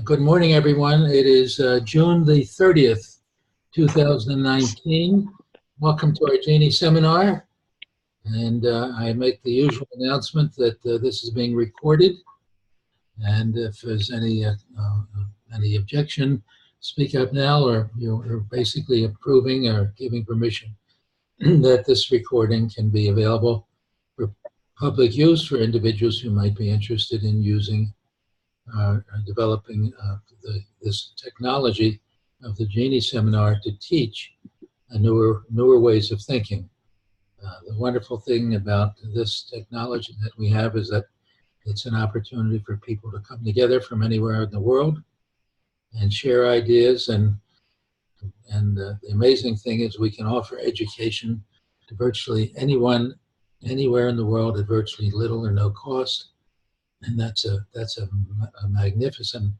Good morning, everyone. It is June the 30th, 2019. Welcome to our Genie seminar. And I make the usual announcement that this is being recorded. And if there's any objection, speak up now, or you're basically approving or giving permission that this recording can be available for public use for individuals who might be interested in using developing this technology of the Genie seminar to teach newer ways of thinking. The wonderful thing about this technology that we have is that it's an opportunity for people to come together from anywhere in the world and share ideas. And the amazing thing is we can offer education to virtually anyone, anywhere in the world at virtually little or no cost. And that's a magnificent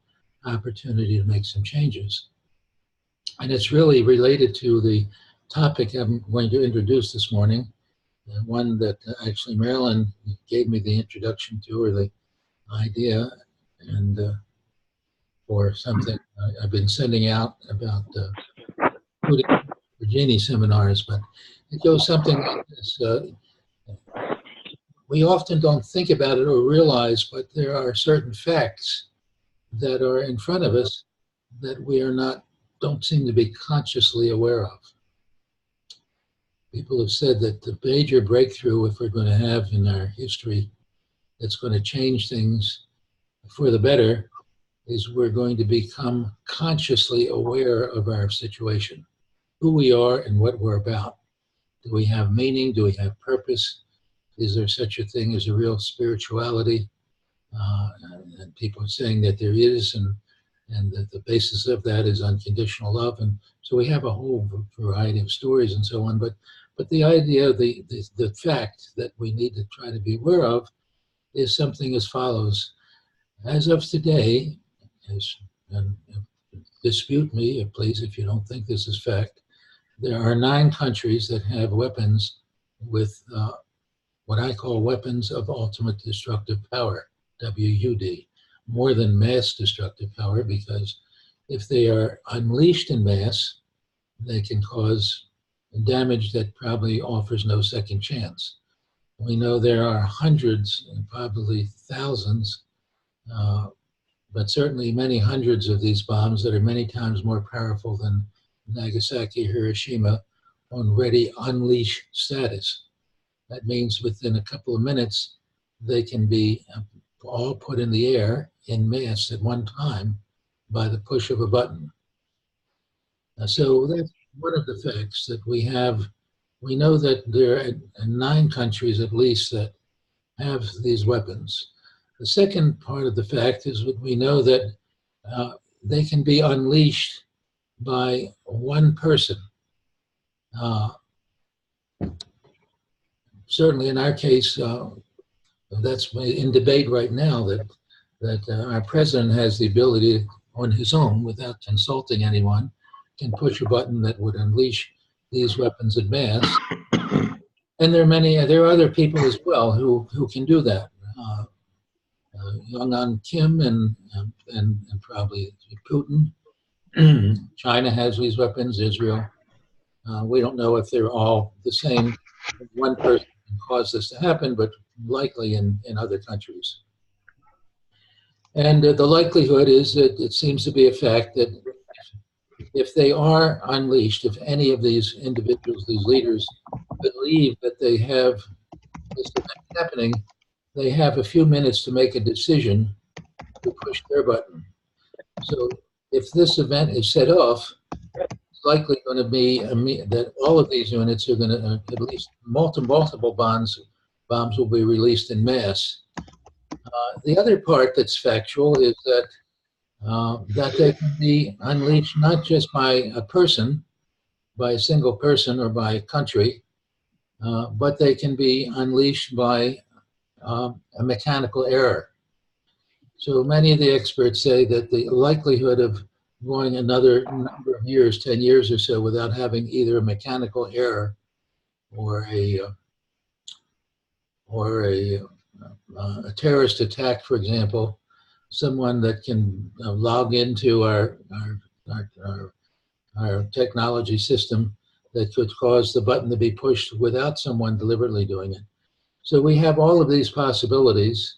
opportunity to make some changes. And it's really related to the topic I'm going to introduce this morning, one that actually Marilyn gave me the introduction to, or the idea, and for something I've been sending out about the Genie seminars, but it goes something like this. We often don't think about it or realize, but there are certain facts that are in front of us that we don't seem to be consciously aware of. People have said that the major breakthrough, if we're going to have in our history, that's going to change things for the better, is we're going to become consciously aware of our situation, who we are and what we're about. Do we have meaning? Do we have purpose? Is there such a thing as a real spirituality? And people are saying that there is, and that the basis of that is unconditional love. And so we have a whole variety of stories and so on. But the idea, the fact that we need to try to be aware of is something as follows. As of today, and dispute me, please, if you don't think this is fact, there are 9 countries that have weapons with what I call weapons of ultimate destructive power, WUD, more than mass destructive power, because if they are unleashed in mass, they can cause damage that probably offers no second chance. We know there are hundreds and probably thousands, but certainly many hundreds of these bombs that are many times more powerful than Nagasaki, Hiroshima, on ready unleash status. That means within a couple of minutes, they can be all put in the air in mass at one time by the push of a button. So that's one of the facts that we have. We know that there are 9 countries at least that have these weapons. The second part of the fact is that we know that they can be unleashed by one person. Certainly in our case, that's in debate right now, that our president has the ability on his own, without consulting anyone, can push a button that would unleash these weapons en masse. And there are other people as well who can do that. Young Kim and probably Putin. China has these weapons, Israel. We don't know if they're all the same. One person can cause this to happen, but likely in other countries. And the likelihood is that it seems to be a fact that if they are unleashed, if any of these individuals, these leaders, believe that they have this event happening, they have a few minutes to make a decision to push their button. So if this event is set off, it's likely going to be that all of these units are going to, at least multiple bombs will be released in mass. The other part that's factual is that they can be unleashed not just by a person, by a single person or by a country, but they can be unleashed by a mechanical error. So many of the experts say that the likelihood of going another number of years, 10 years or so, without having either a mechanical error or a terrorist attack, for example, someone that can log into our technology system that could cause the button to be pushed without someone deliberately doing it. So we have all of these possibilities.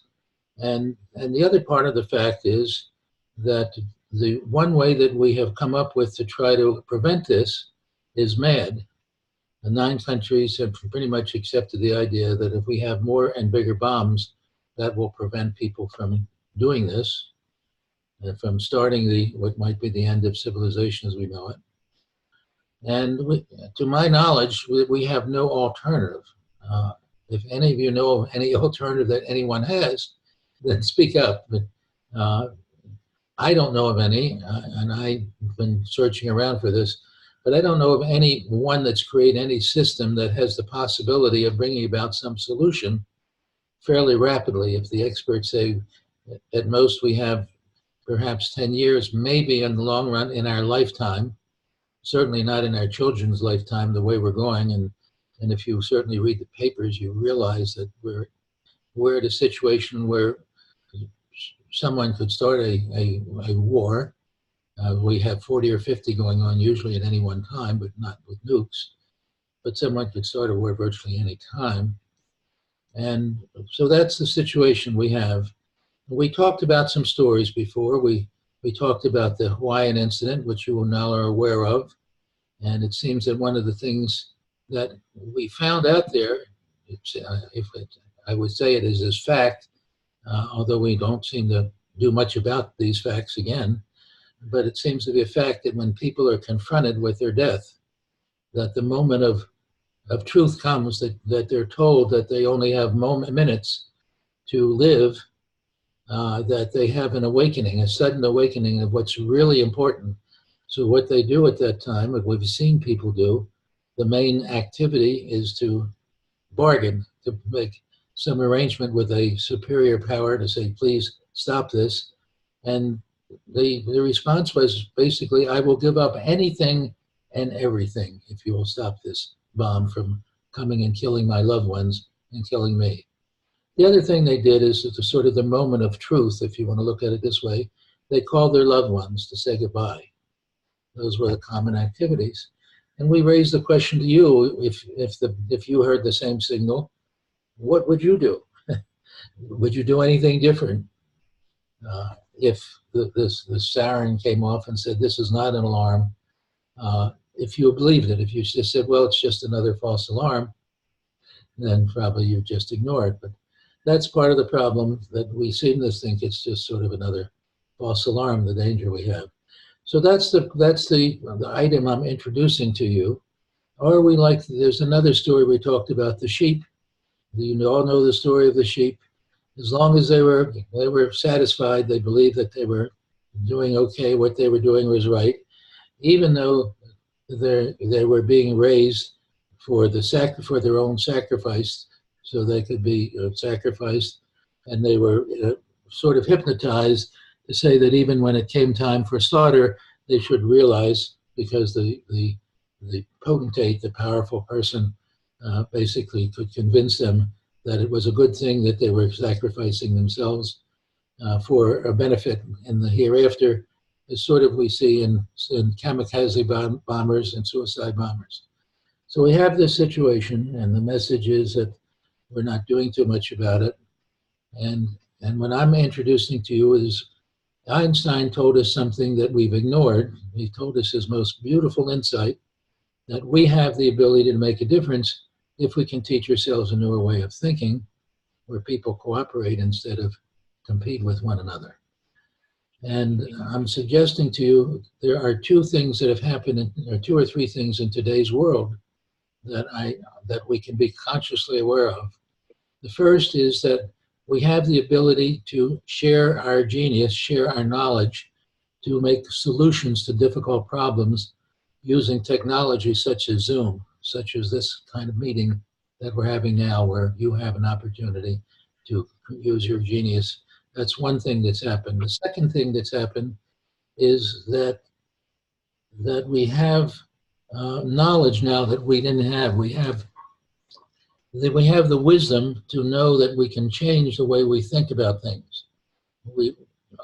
And the other part of the fact is that the one way that we have come up with to try to prevent this is MAD. The 9 countries have pretty much accepted the idea that if we have more and bigger bombs, that will prevent people from doing this, from starting what might be the end of civilization as we know it. And to my knowledge, we have no alternative. If any of you know of any alternative that anyone has, then speak up. But I don't know of any, and I've been searching around for this, but I don't know of any one that's created any system that has the possibility of bringing about some solution fairly rapidly. If the experts say at most we have perhaps 10 years, maybe in the long run in our lifetime, certainly not in our children's lifetime the way we're going. And if you certainly read the papers, you realize that we're at a situation where someone could start a war. We have 40 or 50 going on usually at any one time, but not with nukes. But someone could start a war virtually any time. And so that's the situation we have. We talked about some stories before. We talked about the Hawaiian incident, which you now are aware of. And it seems that one of the things that we found out there, I would say it is as fact, although we don't seem to do much about these facts again, but it seems to be a fact that when people are confronted with their death, that the moment of truth comes, that they're told that they only have minutes to live, that they have an awakening, a sudden awakening of what's really important. So what they do at that time, what we've seen people do, the main activity is to bargain, to make some arrangement with a superior power to say, please stop this. And the response was basically, I will give up anything and everything if you will stop this bomb from coming and killing my loved ones and killing me. The other thing they did is at the sort of the moment of truth, if you want to look at it this way, they called their loved ones to say goodbye. Those were the common activities. And we raised the question to you, if you heard the same signal, what would you do? Would you do anything different? If the siren came off and said, this is not an alarm, if you believed it, if you just said, well, it's just another false alarm, then probably you just ignore it. But that's part of the problem, that we seem to think it's just sort of another false alarm, the danger we have. So that's the item I'm introducing to you. Or we like, there's another story we talked about, the sheep. You all know the story of the sheep. As long as they were satisfied, they believed that they were doing okay, what they were doing was right, even though they were being raised for their own sacrifice, so they could be sacrificed, and they were sort of hypnotized to say that even when it came time for slaughter, they should realize, because the potentate, the powerful person, basically could convince them that it was a good thing that they were sacrificing themselves for a benefit in the hereafter, as sort of we see in kamikaze bombers and suicide bombers. So we have this situation, and the message is that we're not doing too much about it. And what I'm introducing to you is Einstein told us something that we've ignored. He told us his most beautiful insight, that we have the ability to make a difference if we can teach ourselves a newer way of thinking, where people cooperate instead of compete with one another. And I'm suggesting to you, there are two things that have happened, or two or three things in today's world that we can be consciously aware of. The first is that we have the ability to share our genius, share our knowledge, to make solutions to difficult problems using technology such as Zoom, such as this kind of meeting that we're having now, where you have an opportunity to use your genius. That's one thing that's happened. The second thing that's happened is that we have knowledge now that we didn't have. We have the wisdom to know that we can change the way we think about things.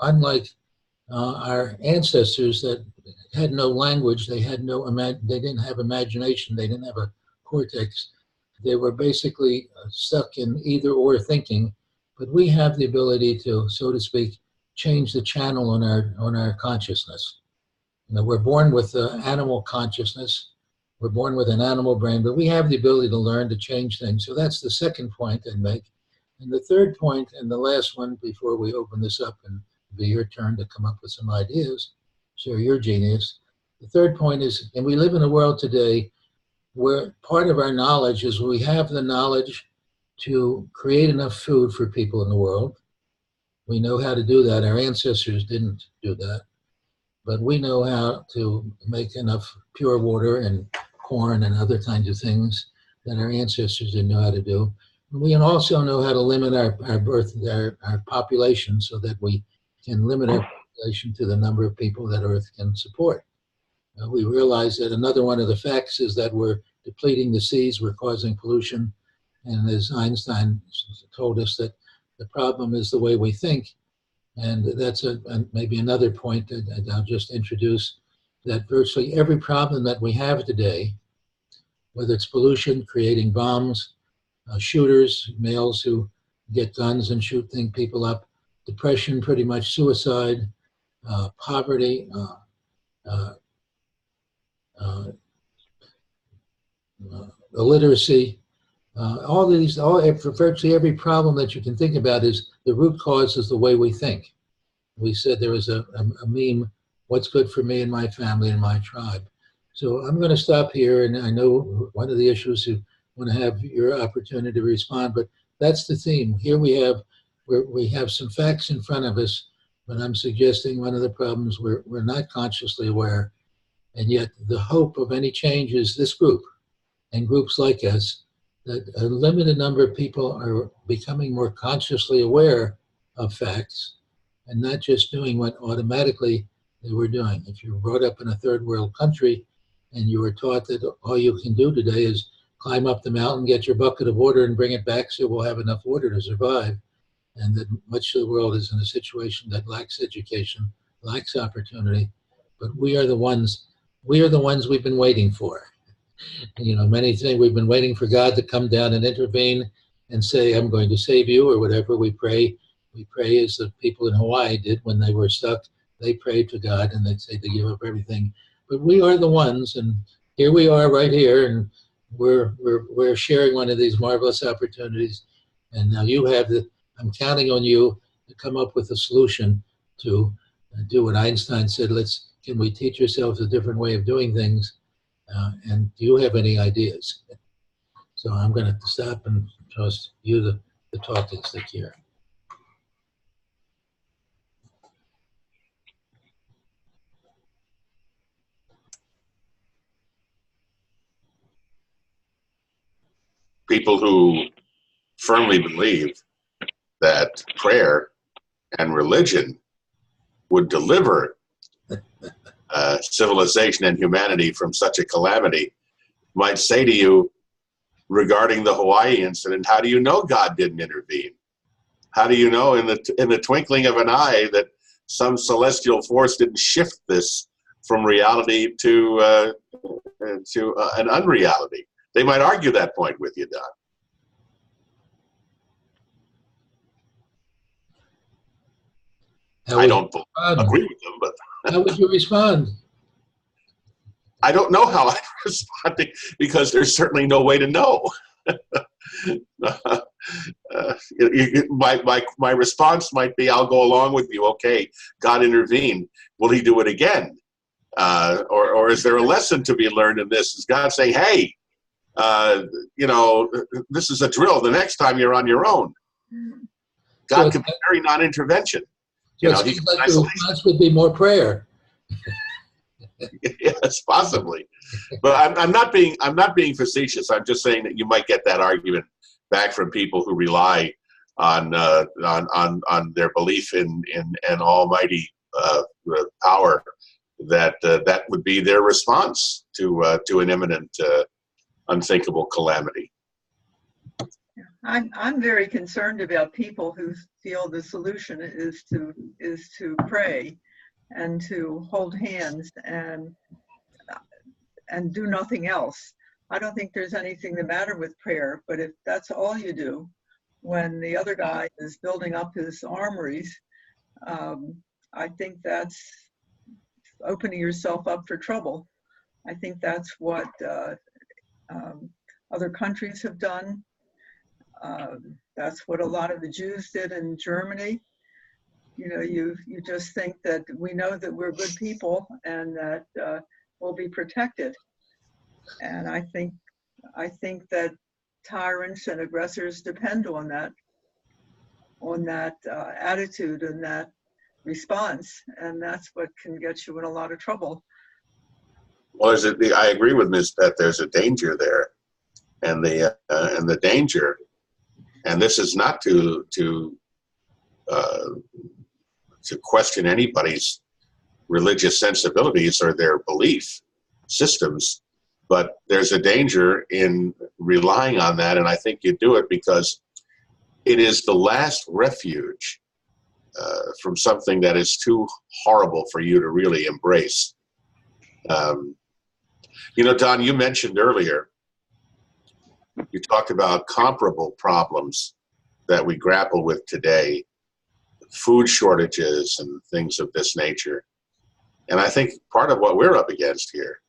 unlike our ancestors that had no language, they had no they didn't have imagination, they didn't have a cortex. They were basically stuck in either or thinking. But we have the ability to, so to speak, change the channel on our consciousness. You know, we're born with animal consciousness. We're born with an animal brain, but we have the ability to learn to change things. So that's the second point I'd make. And the third point, and the last one before we open this up and it'll be your turn to come up with some ideas, share your genius. The third point is, and we live in a world today where part of our knowledge is we have the knowledge to create enough food for people in the world. We know how to do that. Our ancestors didn't do that. But we know how to make enough pure water and corn and other kinds of things that our ancestors didn't know how to do. We also know how to limit our population so that we can limit our population to the number of people that Earth can support. We realize that another one of the facts is that we're depleting the seas, we're causing pollution, and as Einstein told us, that the problem is the way we think. And that's maybe another point that I'll just introduce, that virtually every problem that we have today, whether it's pollution, creating bombs, shooters, males who get guns and shoot people up, depression, pretty much suicide, poverty, illiteracy, virtually every problem that you can think about is the root cause is the way we think. We said there was a meme, what's good for me and my family and my tribe. So I'm going to stop here, and I know one of the issues you want to have your opportunity to respond, but that's the theme. Here we have some facts in front of us, but I'm suggesting one of the problems we're not consciously aware, and yet the hope of any change is this group and groups like us, that a limited number of people are becoming more consciously aware of facts and not just doing what automatically they were doing. If you're brought up in a third world country and you were taught that all you can do today is climb up the mountain, get your bucket of water and bring it back so we'll have enough water to survive, and that much of the world is in a situation that lacks education, lacks opportunity, but we are the ones we've been waiting for. You know, many things we've been waiting for God to come down and intervene and say, I'm going to save you, or whatever. We pray as the people in Hawaii did when they were stuck. They prayed to God and they'd say they give up everything. But we are the ones, and here we are right here, and we're sharing one of these marvelous opportunities. And now I'm counting on you to come up with a solution to do what Einstein said, can we teach ourselves a different way of doing things? And do you have any ideas? So I'm going to stop and trust you the talking stick here. People who firmly believe that prayer and religion would deliver civilization and humanity from such a calamity might say to you, regarding the Hawaii incident, how do you know God didn't intervene? How do you know in the twinkling of an eye that some celestial force didn't shift this from reality to an unreality? They might argue that point with you, Don. I don't agree with them, but how would you respond? I don't know how I'd respond, because there's certainly no way to know. My response might be, I'll go along with you. Okay, God intervened. Will he do it again? Or is there a lesson to be learned in this? Is God saying, hey, this is a drill. The next time you're on your own. God can be very non-intervention. So the response would be more prayer. Yes, possibly. But I'm not being facetious. I'm just saying that you might get that argument back from people who rely on their belief in an almighty power, that would be their response to an imminent unthinkable calamity. I'm very concerned about people who feel the solution is to pray and to hold hands and do nothing else. I don't think there's anything the matter with prayer, but if that's all you do, when the other guy is building up his armories, I think that's opening yourself up for trouble. I think that's what other countries have done. That's what a lot of the Jews did in Germany. You know, you just think that we know that we're good people and that we'll be protected. And I think that tyrants and aggressors depend on that attitude and that response, and that's what can get you in a lot of trouble. Well, I agree with Ms. Pett. There's a danger there, and the danger, and this is not to question anybody's religious sensibilities or their belief systems, but there's a danger in relying on that, and I think you do it because it is the last refuge from something that is too horrible for you to really embrace. You know, Don, you mentioned earlier, you talked about comparable problems that we grapple with today, food shortages and things of this nature. And I think part of what we're up against here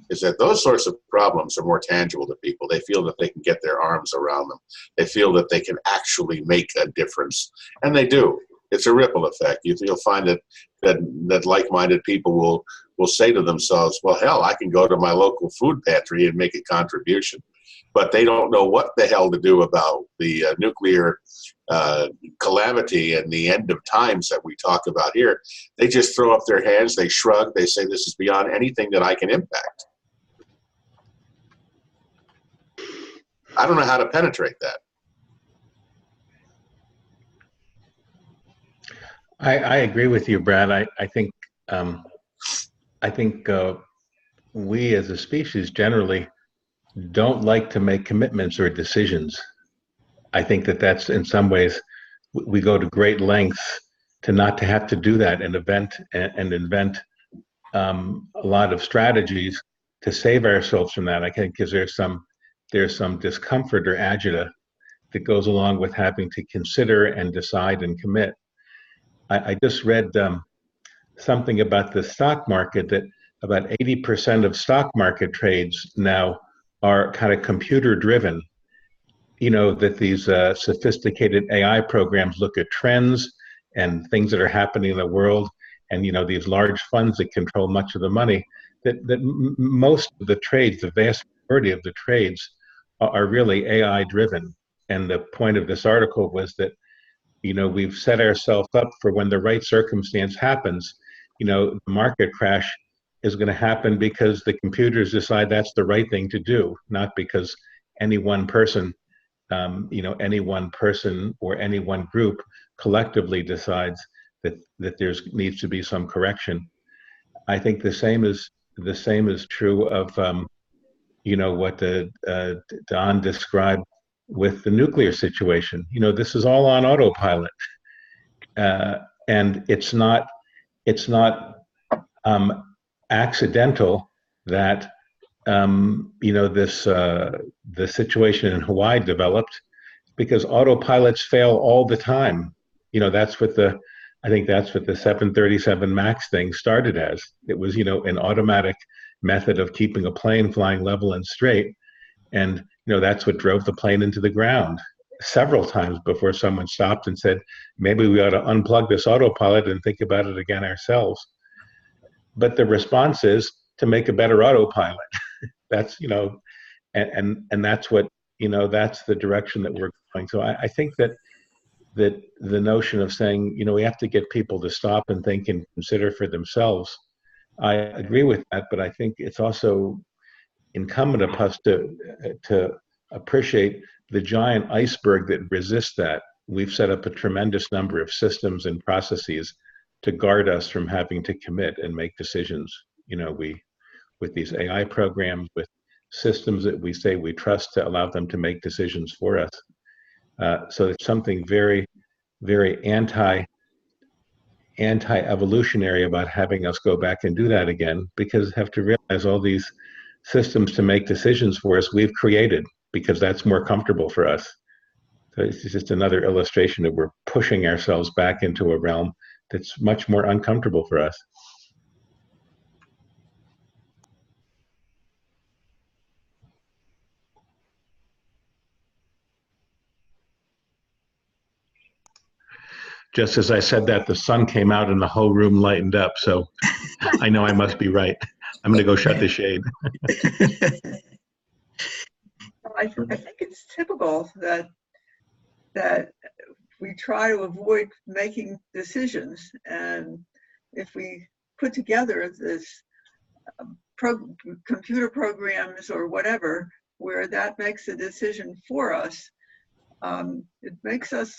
is that those sorts of problems are more tangible to people. They feel that they can get their arms around them. They feel that they can actually make a difference. And they do. It's a ripple effect. You'll find that like-minded people will say to themselves, well, hell, I can go to my local food pantry and make a contribution. But they don't know what the hell to do about the nuclear calamity and the end of times that we talk about here. They just throw up their hands, they shrug, they say this is beyond anything that I can impact. I don't know how to penetrate that. I agree with you, Brad. I think we as a species generally don't like to make commitments or decisions. I think that's in some ways we go to great lengths to not to have to do that and invent a lot of strategies to save ourselves from that. I think because there's some discomfort or agita that goes along with having to consider and decide and commit. I just read something about the stock market, that about 80% of stock market trades now are kind of computer driven. You know, that these sophisticated AI programs look at trends and things that are happening in the world, and you know, these large funds that control much of the money, that most of the trades, the vast majority of the trades are really AI driven. And the point of this article was that, you know, we've set ourselves up for when the right circumstance happens, you know, the market crash is going to happen because the computers decide that's the right thing to do, not because any one person, any one person or any one group collectively decides that needs to be some correction. I think the same is true of, what Don described with the nuclear situation. You know, this is all on autopilot, and it's not accidental that the situation in Hawaii developed because autopilots fail all the time. You know, I think that's what the 737 MAX thing started as. It was, an automatic method of keeping a plane flying level and straight. And, that's what drove the plane into the ground several times before someone stopped and said, maybe we ought to unplug this autopilot and think about it again ourselves. But the response is to make a better autopilot. That's, and that's what, that's the direction that we're going. So I think that the notion of saying, we have to get people to stop and think and consider for themselves, I agree with that, but I think it's also incumbent upon us to appreciate the giant iceberg that resists that. We've set up a tremendous number of systems and processes to guard us from having to commit and make decisions. With these AI programs, with systems that we say we trust to allow them to make decisions for us. So it's something very, very anti-evolutionary about having us go back and do that again, because have to realize all these systems to make decisions for us we've created because that's more comfortable for us. So it's just another illustration that we're pushing ourselves back into a realm that's much more uncomfortable for us. Just as I said that, the sun came out and the whole room lightened up. So I know I must be right. I'm going to go shut the shade. I think it's typical that we try to avoid making decisions, and if we put together this computer programs or whatever where that makes a decision for us, it makes us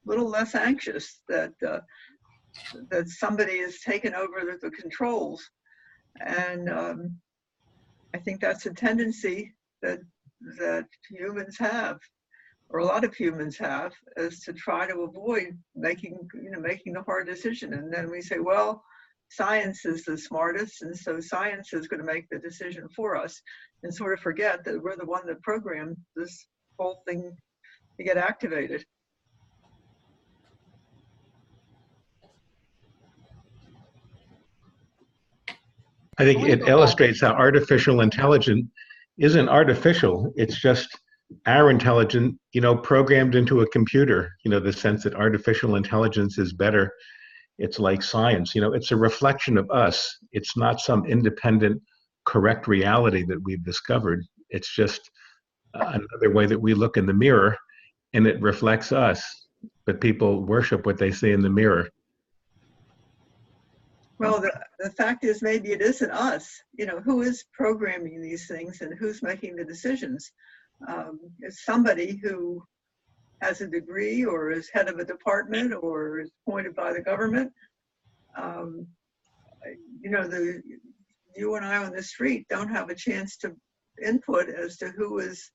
a little less anxious that somebody has taken over the controls. And I think that's a tendency that humans have, or a lot of humans have, is to try to avoid making the hard decision. And then we say, well, science is the smartest, and so science is going to make the decision for us, and sort of forget that we're the one that programmed this whole thing to get activated. I think it illustrates how artificial intelligence isn't artificial. It's just our intelligence, programmed into a computer, the sense that artificial intelligence is better. It's like science, it's a reflection of us. It's not some independent, correct reality that we've discovered. It's just another way that we look in the mirror, and it reflects us. But people worship what they see in the mirror. Well, the fact is, maybe it isn't us. Who is programming these things and who's making the decisions? It's somebody who has a degree or is head of a department or is appointed by the government. You and I on the street don't have a chance to input as to who is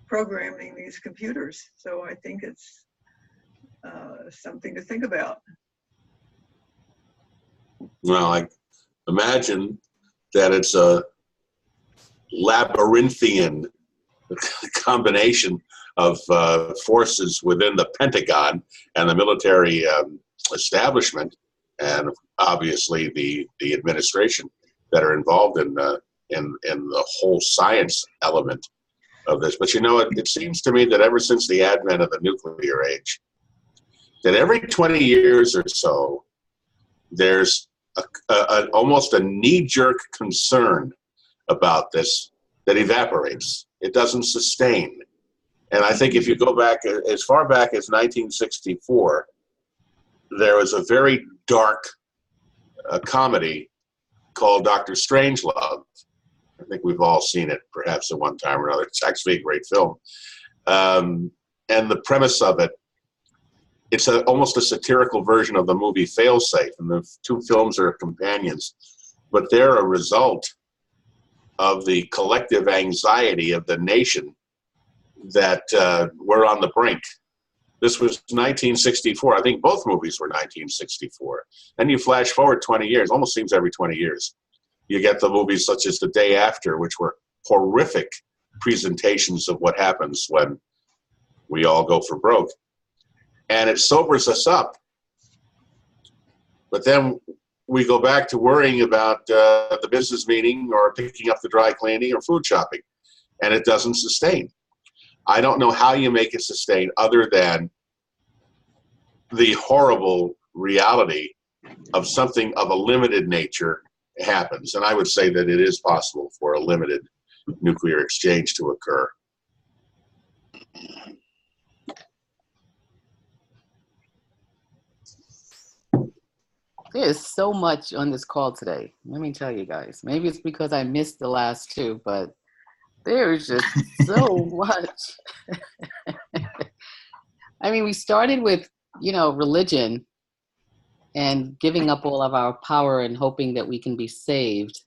programming these computers. So I think it's something to think about. Well, I imagine that it's a labyrinthian combination of forces within the Pentagon and the military establishment, and obviously the administration that are involved in the whole science element of this. But it seems to me that ever since the advent of the nuclear age, that every 20 years or so, there's almost a knee-jerk concern about this that evaporates. It doesn't sustain. And I think if you go back as far back as 1964, there was a very dark comedy called Dr. Strangelove. I think we've all seen it perhaps at one time or another. It's actually a great film. And the premise of it, it's almost a satirical version of the movie Failsafe, and the two films are companions, but they're a result of the collective anxiety of the nation that we're on the brink. This was 1964. I think both movies were 1964. Then you flash forward 20 years, almost seems every 20 years. You get the movies such as The Day After, which were horrific presentations of what happens when we all go for broke. And it sobers us up. But then we go back to worrying about the business meeting or picking up the dry cleaning or food shopping, and it doesn't sustain. I don't know how you make it sustain other than the horrible reality of something of a limited nature happens. And I would say that it is possible for a limited nuclear exchange to occur. There's so much on this call today. Let me tell you guys. Maybe it's because I missed the last two, but there is just so much. I mean, we started with, religion and giving up all of our power and hoping that we can be saved,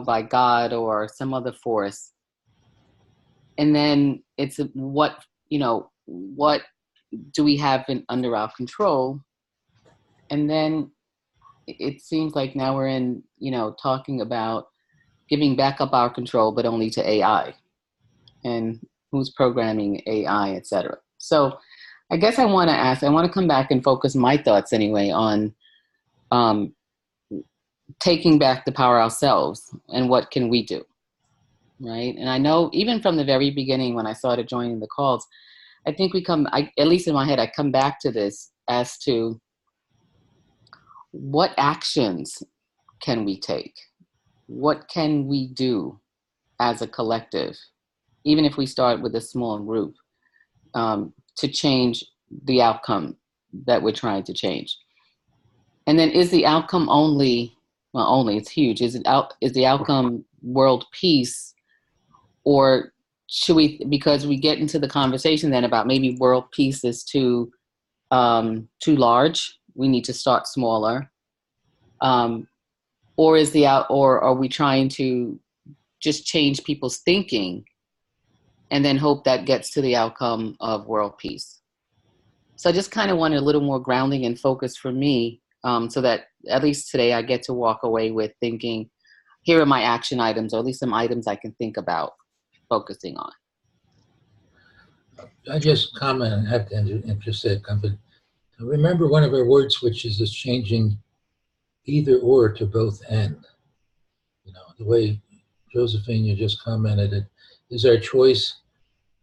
by God or some other force. And then it's what what do we have under our control? And then it seems like now we're in, talking about giving back up our control, but only to AI, and who's programming AI, et cetera. So I guess I want to come back and focus my thoughts anyway on taking back the power ourselves and what can we do, right? And I know even from the very beginning when I started joining the calls, I think at least in my head, I come back to this as to what actions can we take? What can we do as a collective, even if we start with a small group, to change the outcome that we're trying to change? And then is the outcome it's huge. Is the outcome world peace, or should we, because we get into the conversation then about maybe world peace is too large, we need to start smaller, or are we trying to just change people's thinking and then hope that gets to the outcome of world peace? So I just kind of wanted a little more grounding and focus for me, so that at least today I get to walk away with thinking, here are my action items, or at least some items I can think about focusing on. I just comment and have to just say something. Remember, one of our word switches is changing either or to both and. The way Josephine, you just commented, it is our choice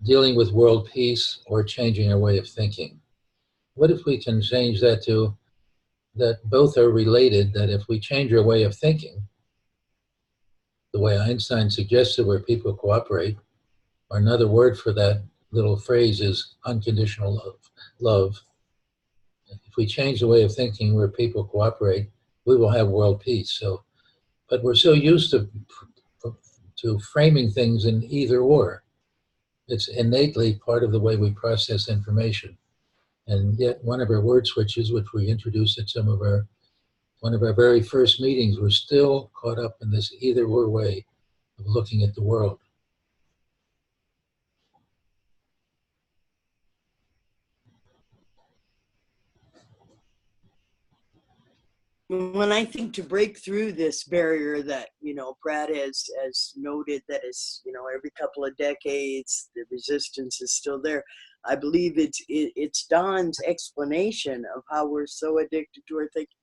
dealing with world peace or changing our way of thinking. What if we can change that to that both are related, that if we change our way of thinking, the way Einstein suggested, where people cooperate, or another word for that little phrase is unconditional love. If we change the way of thinking where people cooperate, we will have world peace. So, but we're so used to framing things in either or. It's innately part of the way we process information. And yet one of our word switches, which we introduced at one of our very first meetings, we're still caught up in this either or way of looking at the world. When I think to break through this barrier that, Brad has noted, that is, every couple of decades, the resistance is still there. I believe it's Don's explanation of how we're so addicted to our thinking.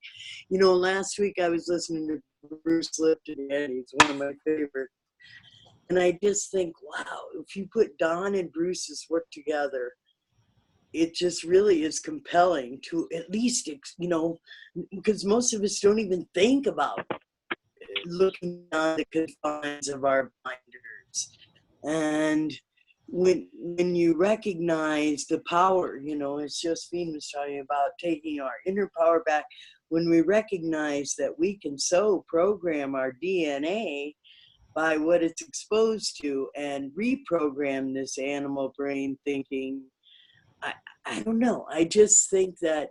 Last week I was listening to Bruce Lipton, and he's one of my favorites. And I just think, wow, if you put Don and Bruce's work together, it just really is compelling to at least, because most of us don't even think about looking on the confines of our blinders. And when you recognize the power, as Josephine was talking about, taking our inner power back, when we recognize that we can so program our DNA by what it's exposed to and reprogram this animal brain thinking, I don't know. I just think that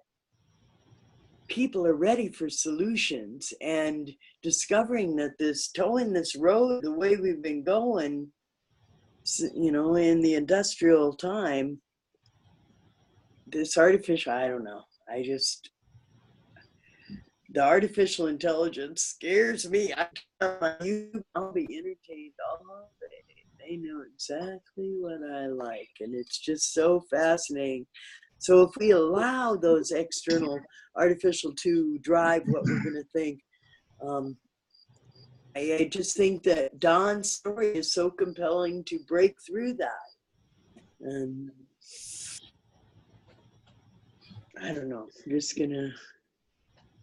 people are ready for solutions, and discovering that towing this road the way we've been going, in the industrial time, this artificial, I don't know. The artificial intelligence scares me. I'll be entertained all day. They know exactly what I like, and it's just so fascinating. So if we allow those external artificial to drive what we're going to think, I just think that Don's story is so compelling to break through that. And I don't know, I'm just going to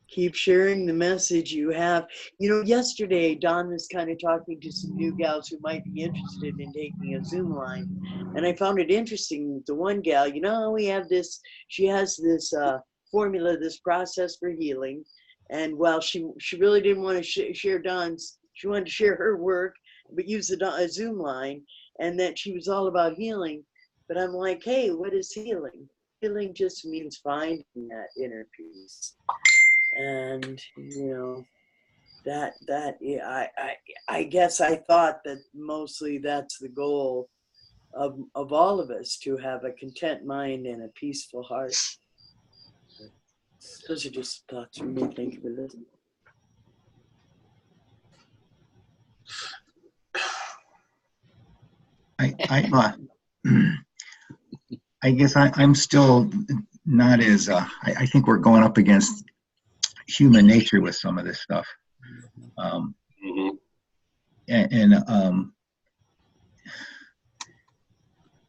keep sharing the message you have. Yesterday, Don was kind of talking to some new gals who might be interested in taking a Zoom line. And I found it interesting. The one gal, she has this formula, this process for healing. And while she really didn't want to share Don's, she wanted to share her work, but use a Zoom line, and that she was all about healing. But I'm like, hey, what is healing? Healing just means finding that inner peace. And I guess I thought that mostly that's the goal, of all of us to have a content mind and a peaceful heart. Those are just thoughts from me. Thank you for listening. I guess I'm still not as, I think we're going up against human nature with some of this stuff. Mhm.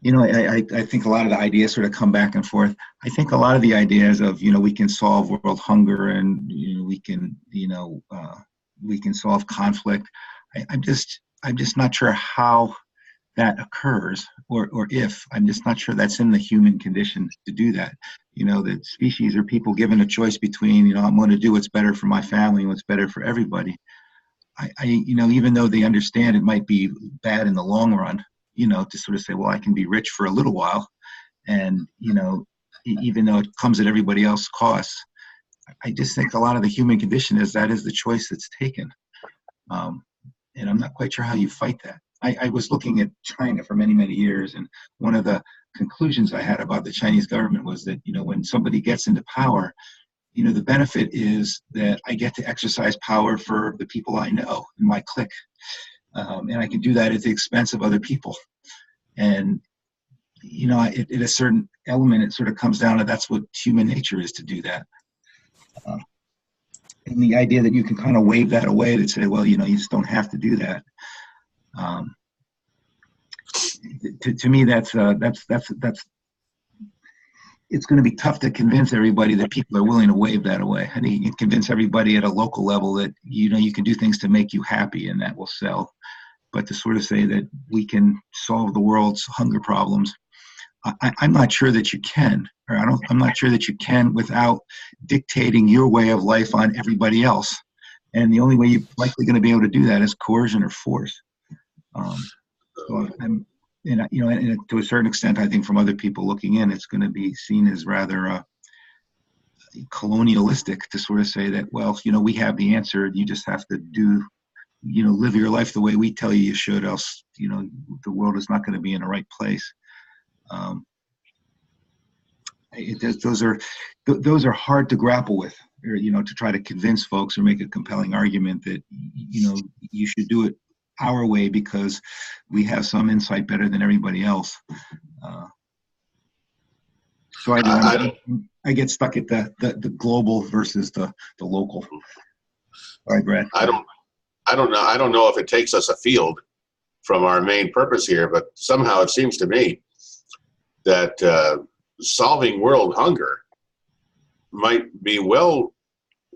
You know, I think a lot of the ideas sort of come back and forth. I think a lot of the ideas of, you know, we can solve world hunger and, you know, we can solve conflict. I'm just not sure how that occurs, or if. I'm just not sure that's in the human condition to do that. You know, that species or people given a choice between, you know, I'm going to do what's better for my family and what's better for everybody. You know, even though they understand it might be bad in the long run, you know, to sort of say, well, I can be rich for a little while, and, you know, even though it comes at everybody else's costs. I just think a lot of the human condition is that is the choice that's taken. And I'm not quite sure how you fight that. I was looking at China for many, many years, and one of the conclusions I had about the Chinese government was that, you know, when somebody gets into power, you know, the benefit is that I get to exercise power for the people I know in my clique. And I can do that at the expense of other people. And, you know, at a certain element, it sort of comes down to that's what human nature is, to do that. And the idea that you can kind of wave that away, to say, well, you know, you just don't have to do that. To me, that's it's going to be tough to convince everybody that people are willing to wave that away. I think you can convince everybody at a local level that, you know, you can do things to make you happy and that will sell. But to sort of say that we can solve the world's hunger problems, I'm not sure that you can, or I'm not sure that you can without dictating your way of life on everybody else. And the only way you're likely going to be able to do that is coercion or force. So you know, and to a certain extent, I think from other people looking in, it's going to be seen as rather colonialistic to sort of say that, well, you know, we have the answer. You just have to do, you know, live your life the way we tell you should, else, you know, the world is not going to be in the right place. Those are hard to grapple with, or, you know, to try to convince folks or make a compelling argument that, you know, you should do it our way because we have some insight better than everybody else. So I get stuck at the global versus the local. All right, Brad. I don't know if it takes us afield from our main purpose here, but somehow it seems to me that solving world hunger might be, well,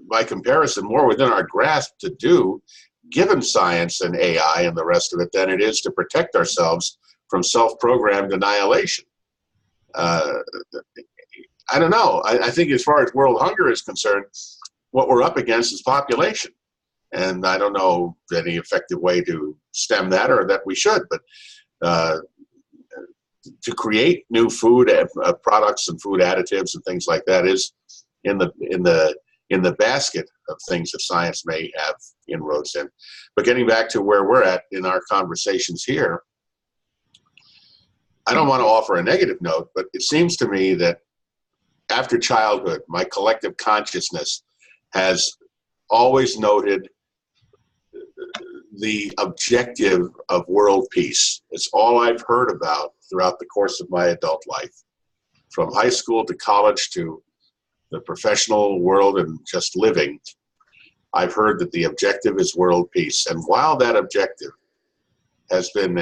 by comparison, more within our grasp to do, given science and AI and the rest of it, than it is to protect ourselves from self-programmed annihilation. I don't know. I think as far as world hunger is concerned, what we're up against is population. And I don't know any effective way to stem that, or that we should, but to create new food products and food additives and things like that is in the basket of things that science may have inroads in. But getting back to where we're at in our conversations here, I don't want to offer a negative note, but it seems to me that after childhood, my collective consciousness has always noted the objective of world peace. It's all I've heard about throughout the course of my adult life, from high school to college to the professional world and just living. I've heard that the objective is world peace. And while that objective has been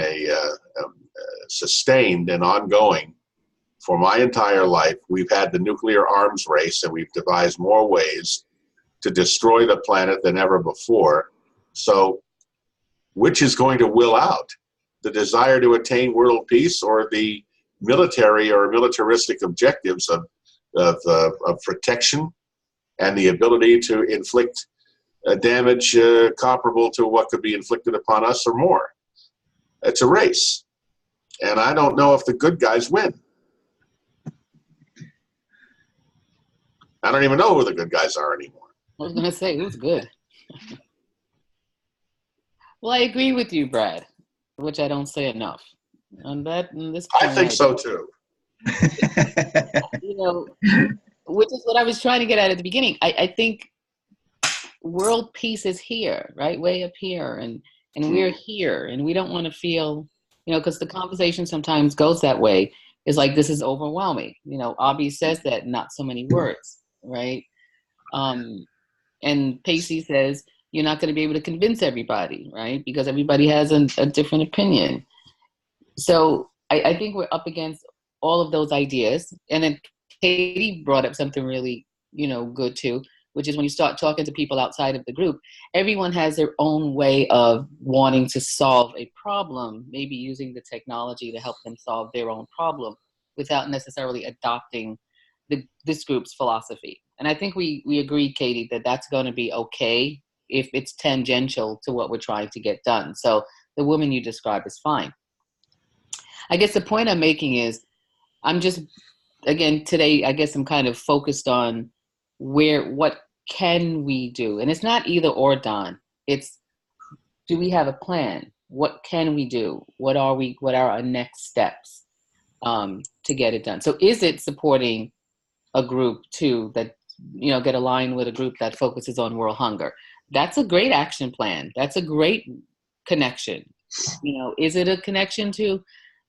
sustained and ongoing for my entire life, we've had the nuclear arms race, and we've devised more ways to destroy the planet than ever before. So which is going to will out? The desire to attain world peace, or the military or militaristic objectives of protection and the ability to inflict damage comparable to what could be inflicted upon us or more? It's a race. And I don't know if the good guys win. I don't even know who the good guys are anymore. I was going to say, who's good? Well, I agree with you, Brad, which I don't say enough. On this I point, think so too. you know, which is what I was trying to get at the beginning. I think world peace is here, right? Way up here, and we're here, and we don't want to feel, because the conversation sometimes goes that way. It's like, this is overwhelming. Abby says that, not so many words, right? And Pacey says you're not going to be able to convince everybody, right? Because everybody has a different opinion. So I think we're up against all of those ideas. And then Katie brought up something really, good too, which is when you start talking to people outside of the group, everyone has their own way of wanting to solve a problem, maybe using the technology to help them solve their own problem without necessarily adopting this group's philosophy. And I think we agreed, Katie, that that's going to be okay if it's tangential to what we're trying to get done. So the woman you described is fine. I guess the point I'm making is, I'm just, again, today, I guess I'm kind of focused on what can we do? And it's not either or, Don. It's, do we have a plan? What can we do? What are our next steps to get it done? So is it supporting a group too that, get aligned with a group that focuses on world hunger? That's a great action plan. That's a great connection. Is it a connection to,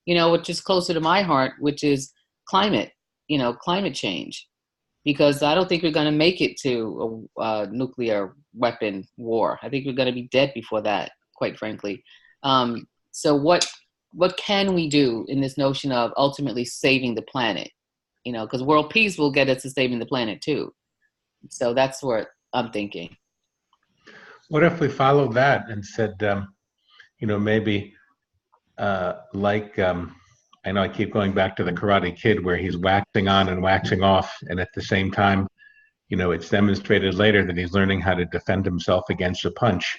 which is closer to my heart, which is climate change? Because I don't think we're going to make it to a nuclear weapon war. I think we're going to be dead before that, quite frankly. So what can we do in this notion of ultimately saving the planet? Because world peace will get us to saving the planet too. So that's what I'm thinking. What if we followed that and said, maybe I know I keep going back to the Karate Kid, where he's waxing on and waxing off, and at the same time, it's demonstrated later that he's learning how to defend himself against a punch.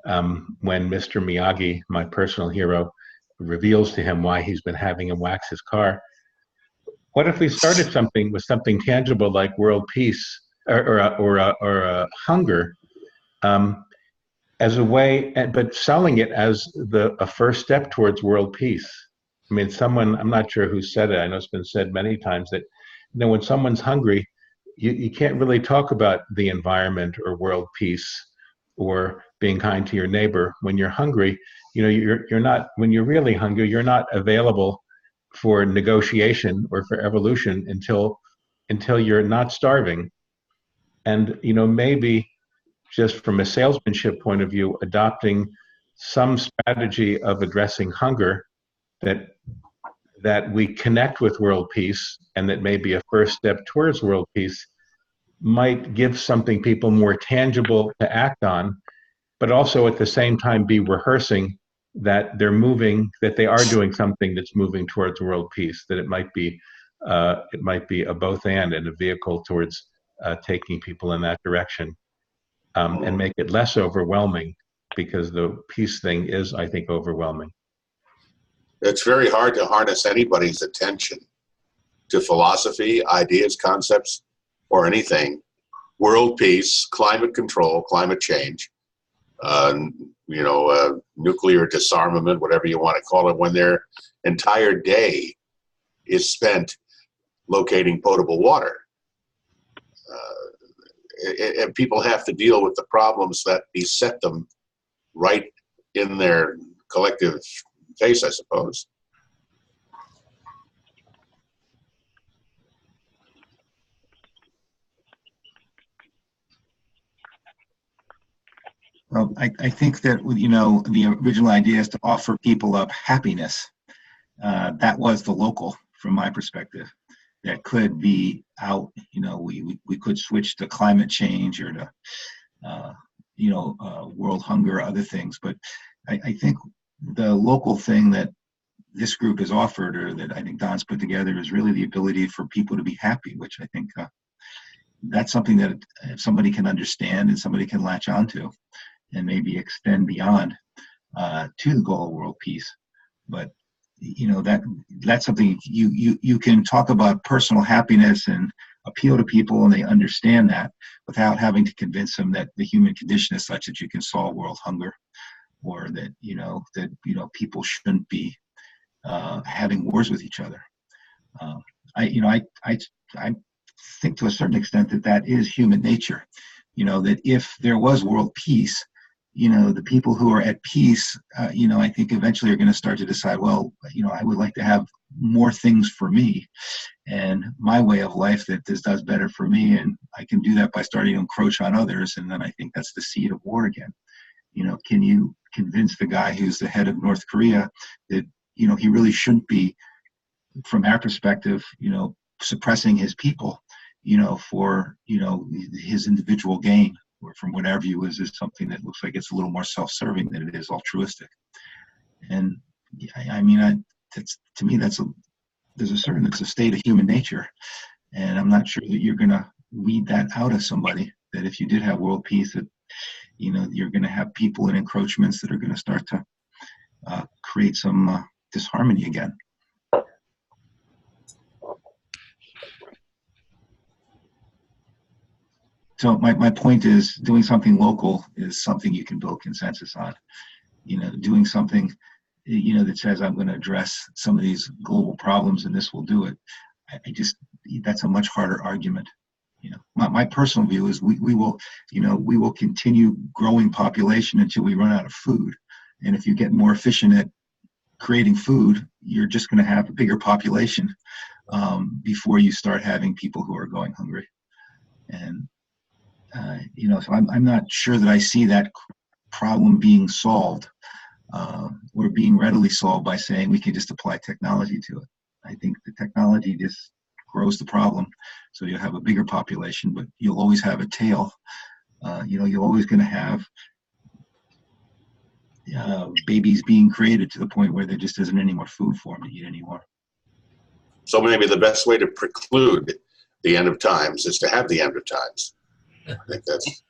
When Mr. Miyagi, my personal hero, reveals to him why he's been having him wax his car. What if we started something with something tangible like world peace or hunger, as a way, but selling it as a first step towards world peace? I mean, I'm not sure who said it. I know it's been said many times that, when someone's hungry, you can't really talk about the environment or world peace or being kind to your neighbor. When you're hungry, you're not, when you're really hungry, you're not available for negotiation or for evolution until you're not starving. And, maybe just from a salesmanship point of view, adopting some strategy of addressing hunger that we connect with world peace, and that may be a first step towards world peace, might give something people more tangible to act on, but also at the same time be rehearsing that they are doing something that's moving towards world peace, that it might be a both and a vehicle towards taking people in that direction, and make it less overwhelming, because the peace thing is, I think, overwhelming. It's very hard to harness anybody's attention to philosophy, ideas, concepts, or anything. World peace, climate control, climate change, nuclear disarmament, whatever you want to call it, when their entire day is spent locating potable water. And people have to deal with the problems that beset them right in their collective face, I suppose. Well, I think that, the original idea is to offer people up happiness. That was the local, from my perspective. That could be out, we could switch to climate change or to, world hunger, or other things. But I think the local thing that this group has offered, or that I think Don's put together, is really the ability for people to be happy, which I think that's something that if somebody can understand and somebody can latch onto, and maybe extend beyond to the goal of world peace. But that's something you can talk about personal happiness and appeal to people, and they understand that, without having to convince them that the human condition is such that you can solve world hunger, or that people shouldn't be having wars with each other. I think to a certain extent that that is human nature. That if there was world peace, the people who are at peace, I think eventually are going to start to decide, well, I would like to have more things for me and my way of life that this does better for me. And I can do that by starting to encroach on others. And then I think that's the seed of war again. Can you convince the guy who's the head of North Korea that, he really shouldn't be, from our perspective, suppressing his people, for, his individual gain, or from what our view is something that looks like it's a little more self-serving than it is altruistic. And that's, to me, it's a state of human nature. And I'm not sure that you're going to weed that out of somebody, that if you did have world peace, that, you're going to have people in encroachments that are going to start to create some disharmony again. So my point is, doing something local is something you can build consensus on. Doing something, that says I'm going to address some of these global problems and this will do it. That's a much harder argument. My personal view is we will continue growing population until we run out of food. And if you get more efficient at creating food, you're just going to have a bigger population before you start having people who are going hungry. And so I'm not sure that I see that problem being solved or being readily solved by saying we can just apply technology to it. I think the technology just grows the problem. So you'll have a bigger population, but you'll always have a tail. You're always going to have babies being created to the point where there just isn't any more food for them to eat anymore. So maybe the best way to preclude the end of times is to have the end of times. I think that's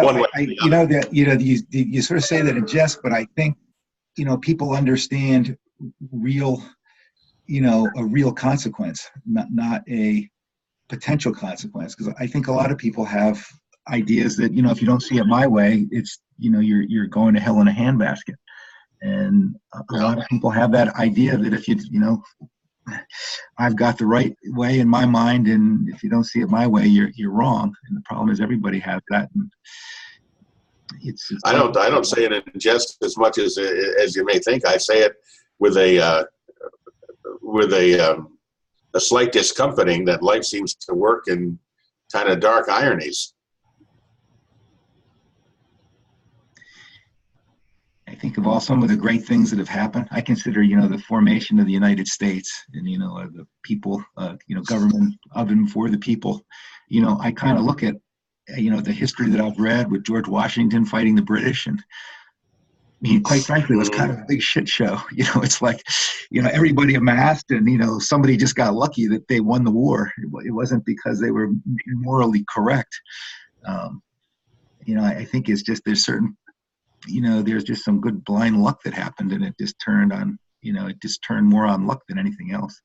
one way. You sort of say that in jest, but I think people understand real, a real consequence, not a potential consequence. Because I think a lot of people have ideas that if you don't see it my way, it's you're going to hell in a handbasket, and a lot of people have that idea that if I've got the right way in my mind, and if you don't see it my way, you're wrong. And the problem is everybody has that. And I don't say it in jest as much as you may think. I say it with a slight discomforting that life seems to work in kind of dark ironies. I think of some of the great things that have happened. I consider, the formation of the United States and, the people, government of and for the people. I kind of look at, the history that I've read with George Washington fighting the British. And quite frankly, it was kind of a big shit show. It's like, everybody amassed and, somebody just got lucky that they won the war. It wasn't because they were morally correct. I think it's just, there's certain, there's just some good blind luck that happened, and it just turned on, it just turned more on luck than anything else.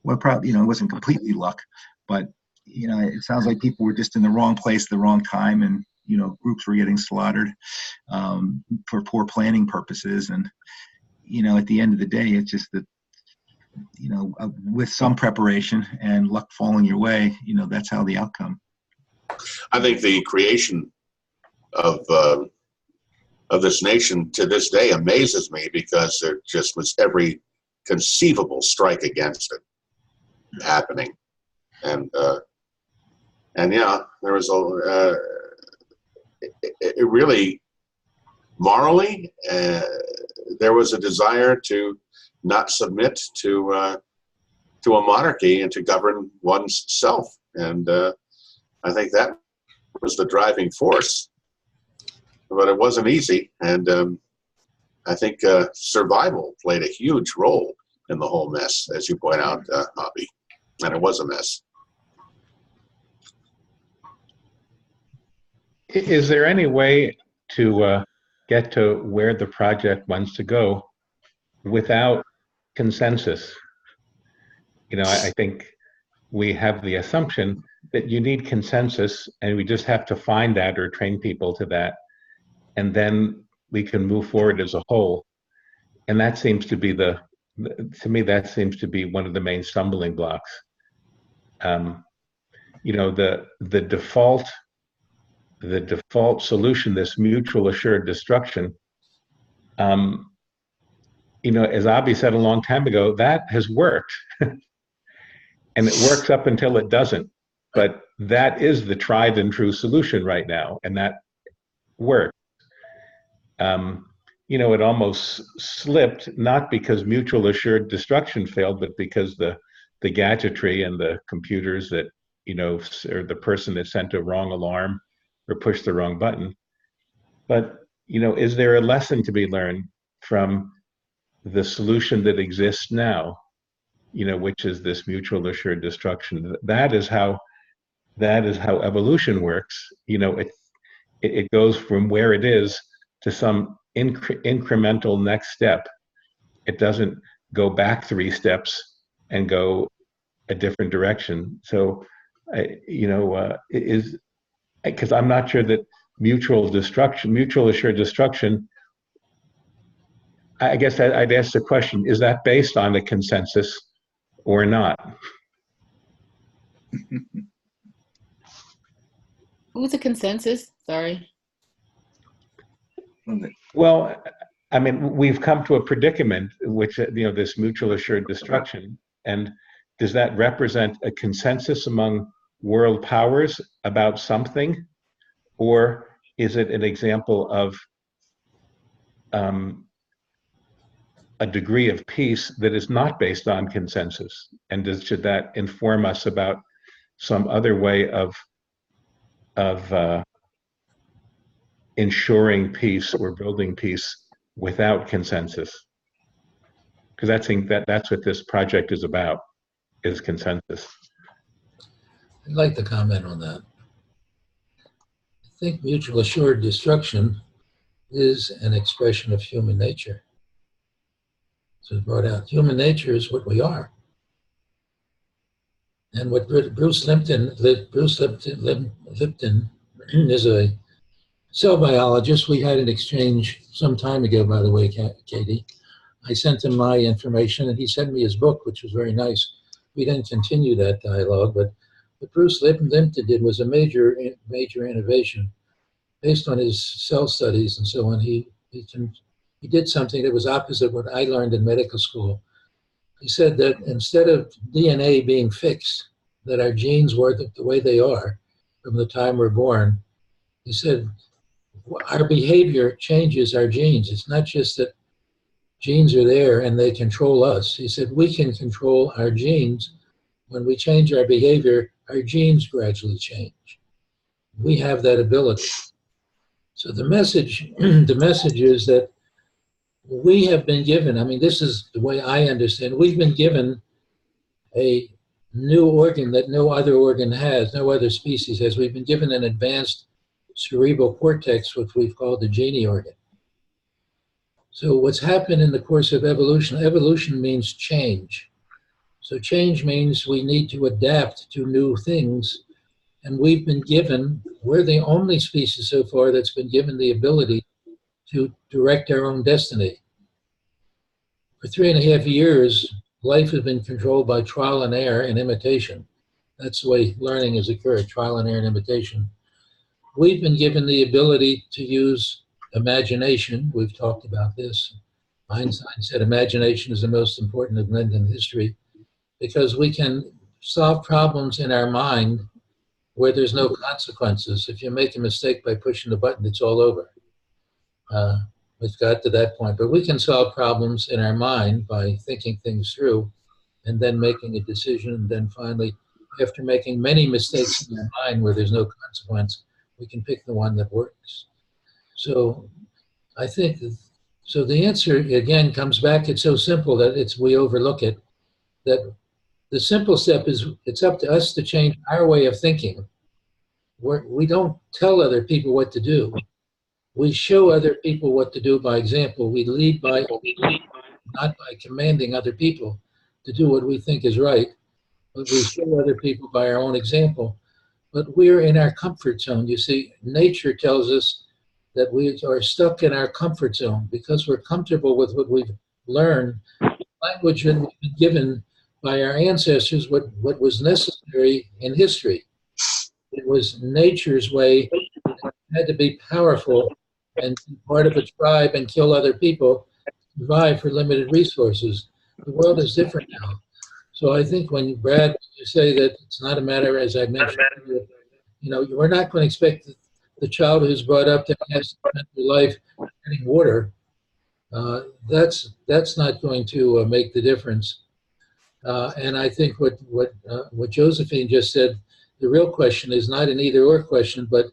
Well, probably, it wasn't completely luck, but, it sounds like people were just in the wrong place at the wrong time, and, groups were getting slaughtered for poor planning purposes. And, at the end of the day, it's just that, with some preparation and luck falling your way, that's how the outcome. I think the creation of this nation to this day amazes me, because there just was every conceivable strike against it happening, and yeah, there was it really morally there was a desire to not submit to a monarchy and to govern oneself, and I think that was the driving force. But it wasn't easy, and I think survival played a huge role in the whole mess, as you point out, Hobby, and it was a mess. Is there any way to get to where the project wants to go without consensus? I think we have the assumption that you need consensus, and we just have to find that or train people to that. And then we can move forward as a whole. And that seems to be to me, that seems to be one of the main stumbling blocks. You know, the default solution, this mutual assured destruction, you know, as Abhi said a long time ago, that has worked. And it works up until it doesn't. But that is the tried and true solution right now, and that works. You know, it almost slipped, not because mutual assured destruction failed, but because the gadgetry and the computers that, you know, or the person that sent a wrong alarm or pushed the wrong button. But, you know, is there a lesson to be learned from the solution that exists now, you know, which is this mutual assured destruction? That is how evolution works. You know, it goes from where it is to some incremental next step. It doesn't go back 3 steps and go a different direction. So, you know, is because I'm not sure that mutual assured destruction. I guess I'd ask the question: is that based on a consensus or not? What was the consensus? Sorry. Well, I mean, we've come to a predicament, which, you know, this mutual assured destruction, and does that represent a consensus among world powers about something, or is it an example of a degree of peace that is not based on consensus? And should that inform us about some other way of ensuring peace or building peace without consensus? Because I think that's what this project is about, is consensus. I'd like to comment on that. I think mutual assured destruction is an expression of human nature. So it's brought out. Human nature is what we are. And what Bruce Lipton is a cell biologist. We had an exchange some time ago, by the way, Katie. I sent him my information, and he sent me his book, which was very nice. We didn't continue that dialogue, but what Bruce Lipton did was a major innovation. Based on his cell studies and so on, he did something that was opposite what I learned in medical school. He said that instead of DNA being fixed, that our genes were the way they are from the time we're born, he said our behavior changes our genes. It's not just that genes are there and they control us. He said we can control our genes. When we change our behavior, our genes gradually change. We have that ability. So the message is that we have been given, I mean, this is the way I understand, we've been given a new organ that no other organ has, no other species has. We've been given an advanced cerebral cortex, which we've called the Genie organ. So what's happened in the course of evolution means change. So change means we need to adapt to new things. And we've been given, we're the only species so far that's been given the ability to direct our own destiny. For 3.5 years, life has been controlled by trial and error and imitation. That's the way learning has occurred, trial and error and imitation. We've been given the ability to use imagination. We've talked about this. Einstein said imagination is the most important event in history because we can solve problems in our mind where there's no consequences. If you make a mistake by pushing the button, it's all over. We've got to that point. But we can solve problems in our mind by thinking things through and then making a decision. And then finally, after making many mistakes in our mind where there's no consequence, we can pick the one that works. So I think, so the answer again comes back, it's so simple that we overlook it, that the simple step is it's up to us to change our way of thinking. We don't tell other people what to do. We show other people what to do by example. We lead by, not by commanding other people to do what we think is right, but we show other people by our own example. But we're in our comfort zone. You see, nature tells us that we are stuck in our comfort zone because we're comfortable with what we've learn language that was given by our ancestors, what was necessary in history. It was nature's way. It had to be powerful and be part of a tribe and kill other people to survive for limited resources. The world is different now. So I think when Brad, you say that it's not a matter, as I mentioned earlier, we're not going to expect the child who's brought up to has to spend their life getting water. That's not going to make the difference. And I think what Josephine just said, the real question is not an either-or question, but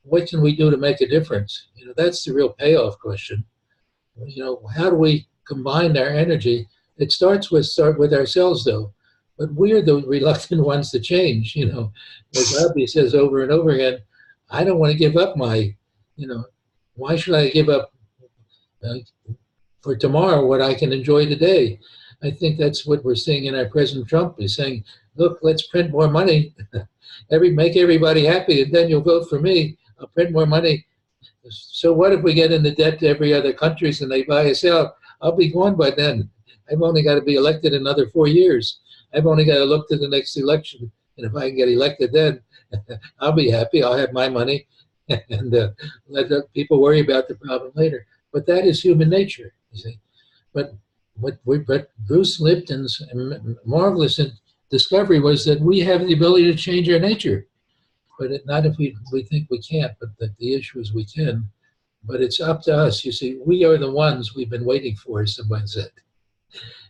what can we do to make a difference? That's the real payoff question. How do we combine our energy? It start with ourselves, though. But we're the reluctant ones to change. As Abby says over and over again, I don't want to give up why should I give up uh, for tomorrow what I can enjoy today? I think that's what we're seeing in our President Trump. He's saying, look, let's print more money, make everybody happy, and then you'll vote for me. I'll print more money. So what if we get into debt to every other countries and they buy us out? I'll be gone by then. I've only got to be elected another 4 years. I've only got to look to the next election. And if I can get elected then, I'll be happy. I'll have my money and let the people worry about the problem later. But that is human nature, you see. But what Bruce Lipton's marvelous discovery was that we have the ability to change our nature. But not if we think we can't, but that the issue is we can. But it's up to us. You see, we are the ones we've been waiting for, as someone said.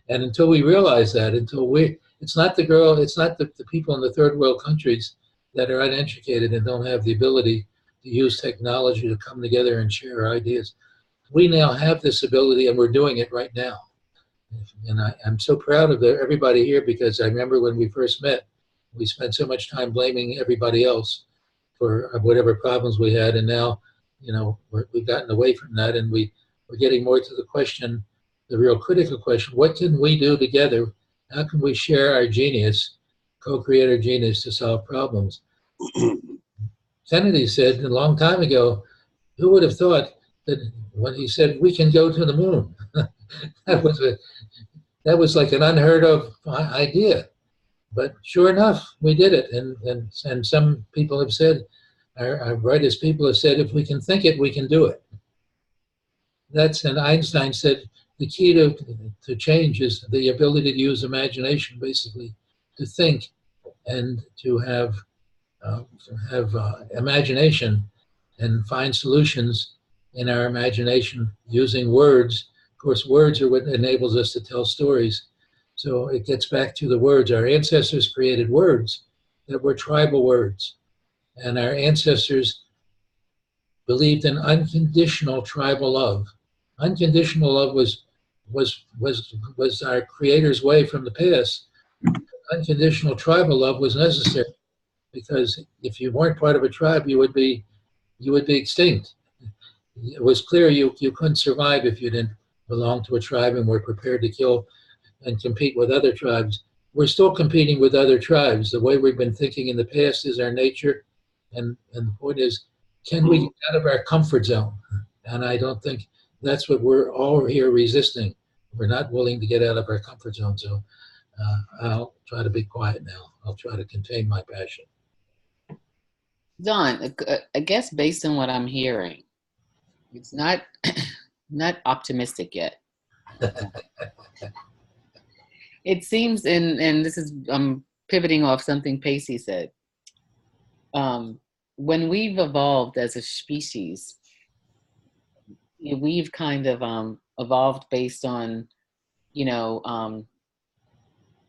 And until we realize that, it's not the people in the third world countries that are uneducated and don't have the ability to use technology to come together and share ideas. We now have this ability, and we're doing it right now. And I'm so proud of everybody here, because I remember when we first met, we spent so much time blaming everybody else for whatever problems we had, and now, we've gotten away from that, and we're getting more to the question, the real critical question: what can we do together? How can we share our genius, co-create our genius to solve problems? Kennedy said a long time ago, who would have thought that when he said we can go to the moon, that was like an unheard of idea. But sure enough, we did it. And some people have said, our brightest people have said, if we can think it, we can do it. And Einstein said, the key to change is the ability to use imagination, basically, to think and to have imagination and find solutions in our imagination using words. Of course, words are what enables us to tell stories. So it gets back to the words. Our ancestors created words that were tribal words. And our ancestors believed in unconditional tribal love. Unconditional love was our creator's way from the past. Unconditional tribal love was necessary, because if you weren't part of a tribe, you would be extinct. It was clear you couldn't survive if you didn't belong to a tribe and were prepared to kill and compete with other tribes. We're still competing with other tribes. The way we've been thinking in the past is our nature, and the point is, can we get out of our comfort zone? And I don't think that's what we're all here resisting. We're not willing to get out of our comfort zone. So I'll try to be quiet now. I'll try to contain my passion. Don, I guess based on what I'm hearing, it's not optimistic yet. It seems, and this is, I'm pivoting off something Pacey said. When we've evolved as a species, we've kind of evolved based on,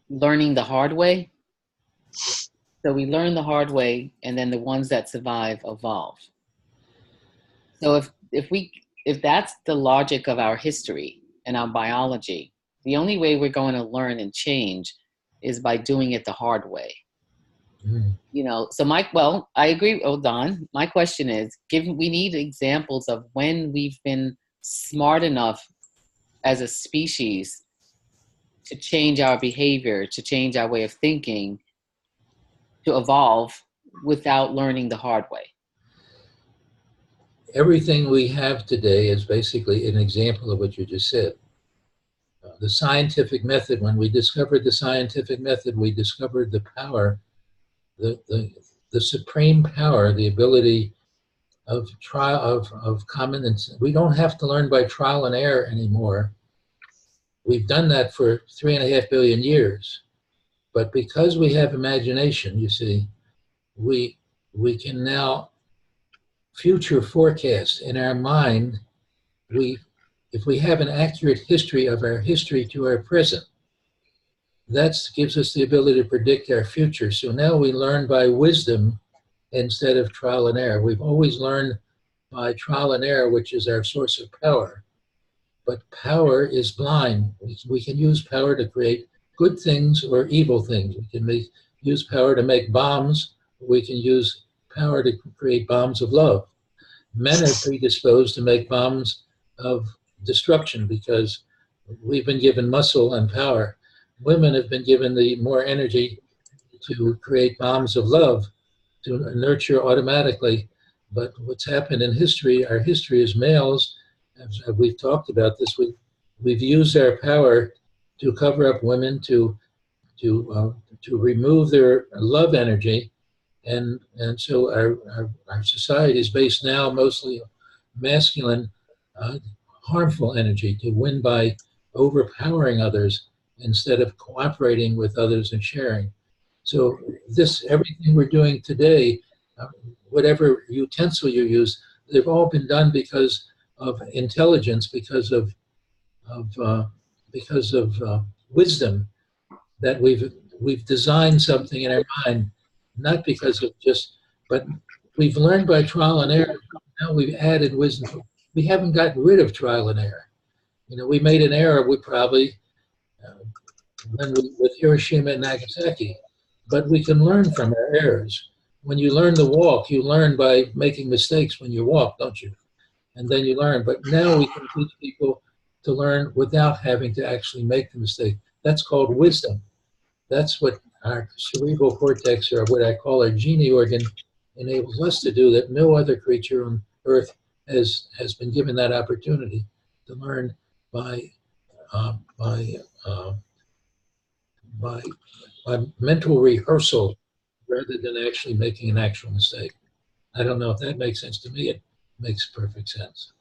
learning the hard way. So we learn the hard way, and then the ones that survive evolve. So if that's the logic of our history and our biology, the only way we're going to learn and change is by doing it the hard way. So I agree with Don. My question is, we need examples of when we've been smart enough as a species to change our behavior, to change our way of thinking, to evolve without learning the hard way. Everything we have today is basically an example of what you just said. the scientific method. When we discovered the scientific method, we discovered the power, the supreme power, the ability of trial of common. And we don't have to learn by trial and error anymore. We've done that for 3.5 billion years. But because we have imagination, you see, we can now future forecast in our mind. If we have an accurate history of our history to our present, that gives us the ability to predict our future. So now we learn by wisdom instead of trial and error. We've always learned by trial and error, which is our source of power. But power is blind. We can use power to create good things or evil things. We can use power to make bombs. We can use power to create bombs of love. Men are predisposed to make bombs of destruction because we've been given muscle and power. Women have been given the more energy to create bombs of love, to nurture automatically. But what's happened in history, our history as males, as we've talked about this, we've used our power to cover up women, to remove their love energy, and so our society is based now mostly masculine, harmful energy to win by overpowering others instead of cooperating with others and sharing. So everything we're doing today, whatever utensil you use, they've all been done because of intelligence, because of wisdom, that we've designed something in our mind, not because of but we've learned by trial and error. Now we've added wisdom. We haven't gotten rid of trial and error. We made an error. We probably with Hiroshima and Nagasaki, but we can learn from our errors. When you learn to walk, you learn by making mistakes when you walk, don't you? And then you learn. But now we can teach people to learn without having to actually make the mistake. That's called wisdom. That's what our cerebral cortex, or what I call our Genie organ, enables us to do that no other creature on Earth has been given that opportunity to learn by mental rehearsal rather than actually making an actual mistake. I don't know if that makes sense to me. It makes perfect sense.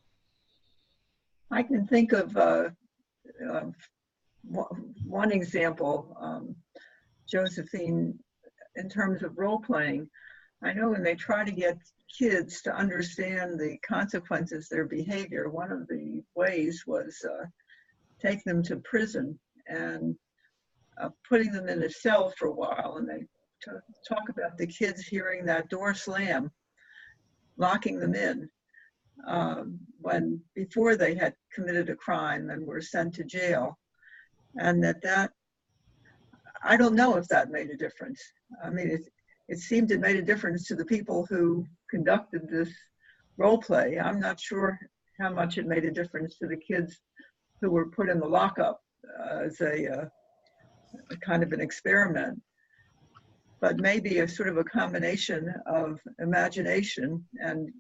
I can think of one example, Josephine, in terms of role playing. I know when they try to get kids to understand the consequences of their behavior, one of the ways was take them to prison and putting them in a cell for a while. And they talk about the kids hearing that door slam, locking them in when before they had committed a crime and were sent to jail. And that I don't know if that made a difference. I mean, it seemed it made a difference to the people who conducted this role play. I'm not sure how much it made a difference to the kids who were put in the lockup as a kind of an experiment. But maybe a sort of a combination of imagination and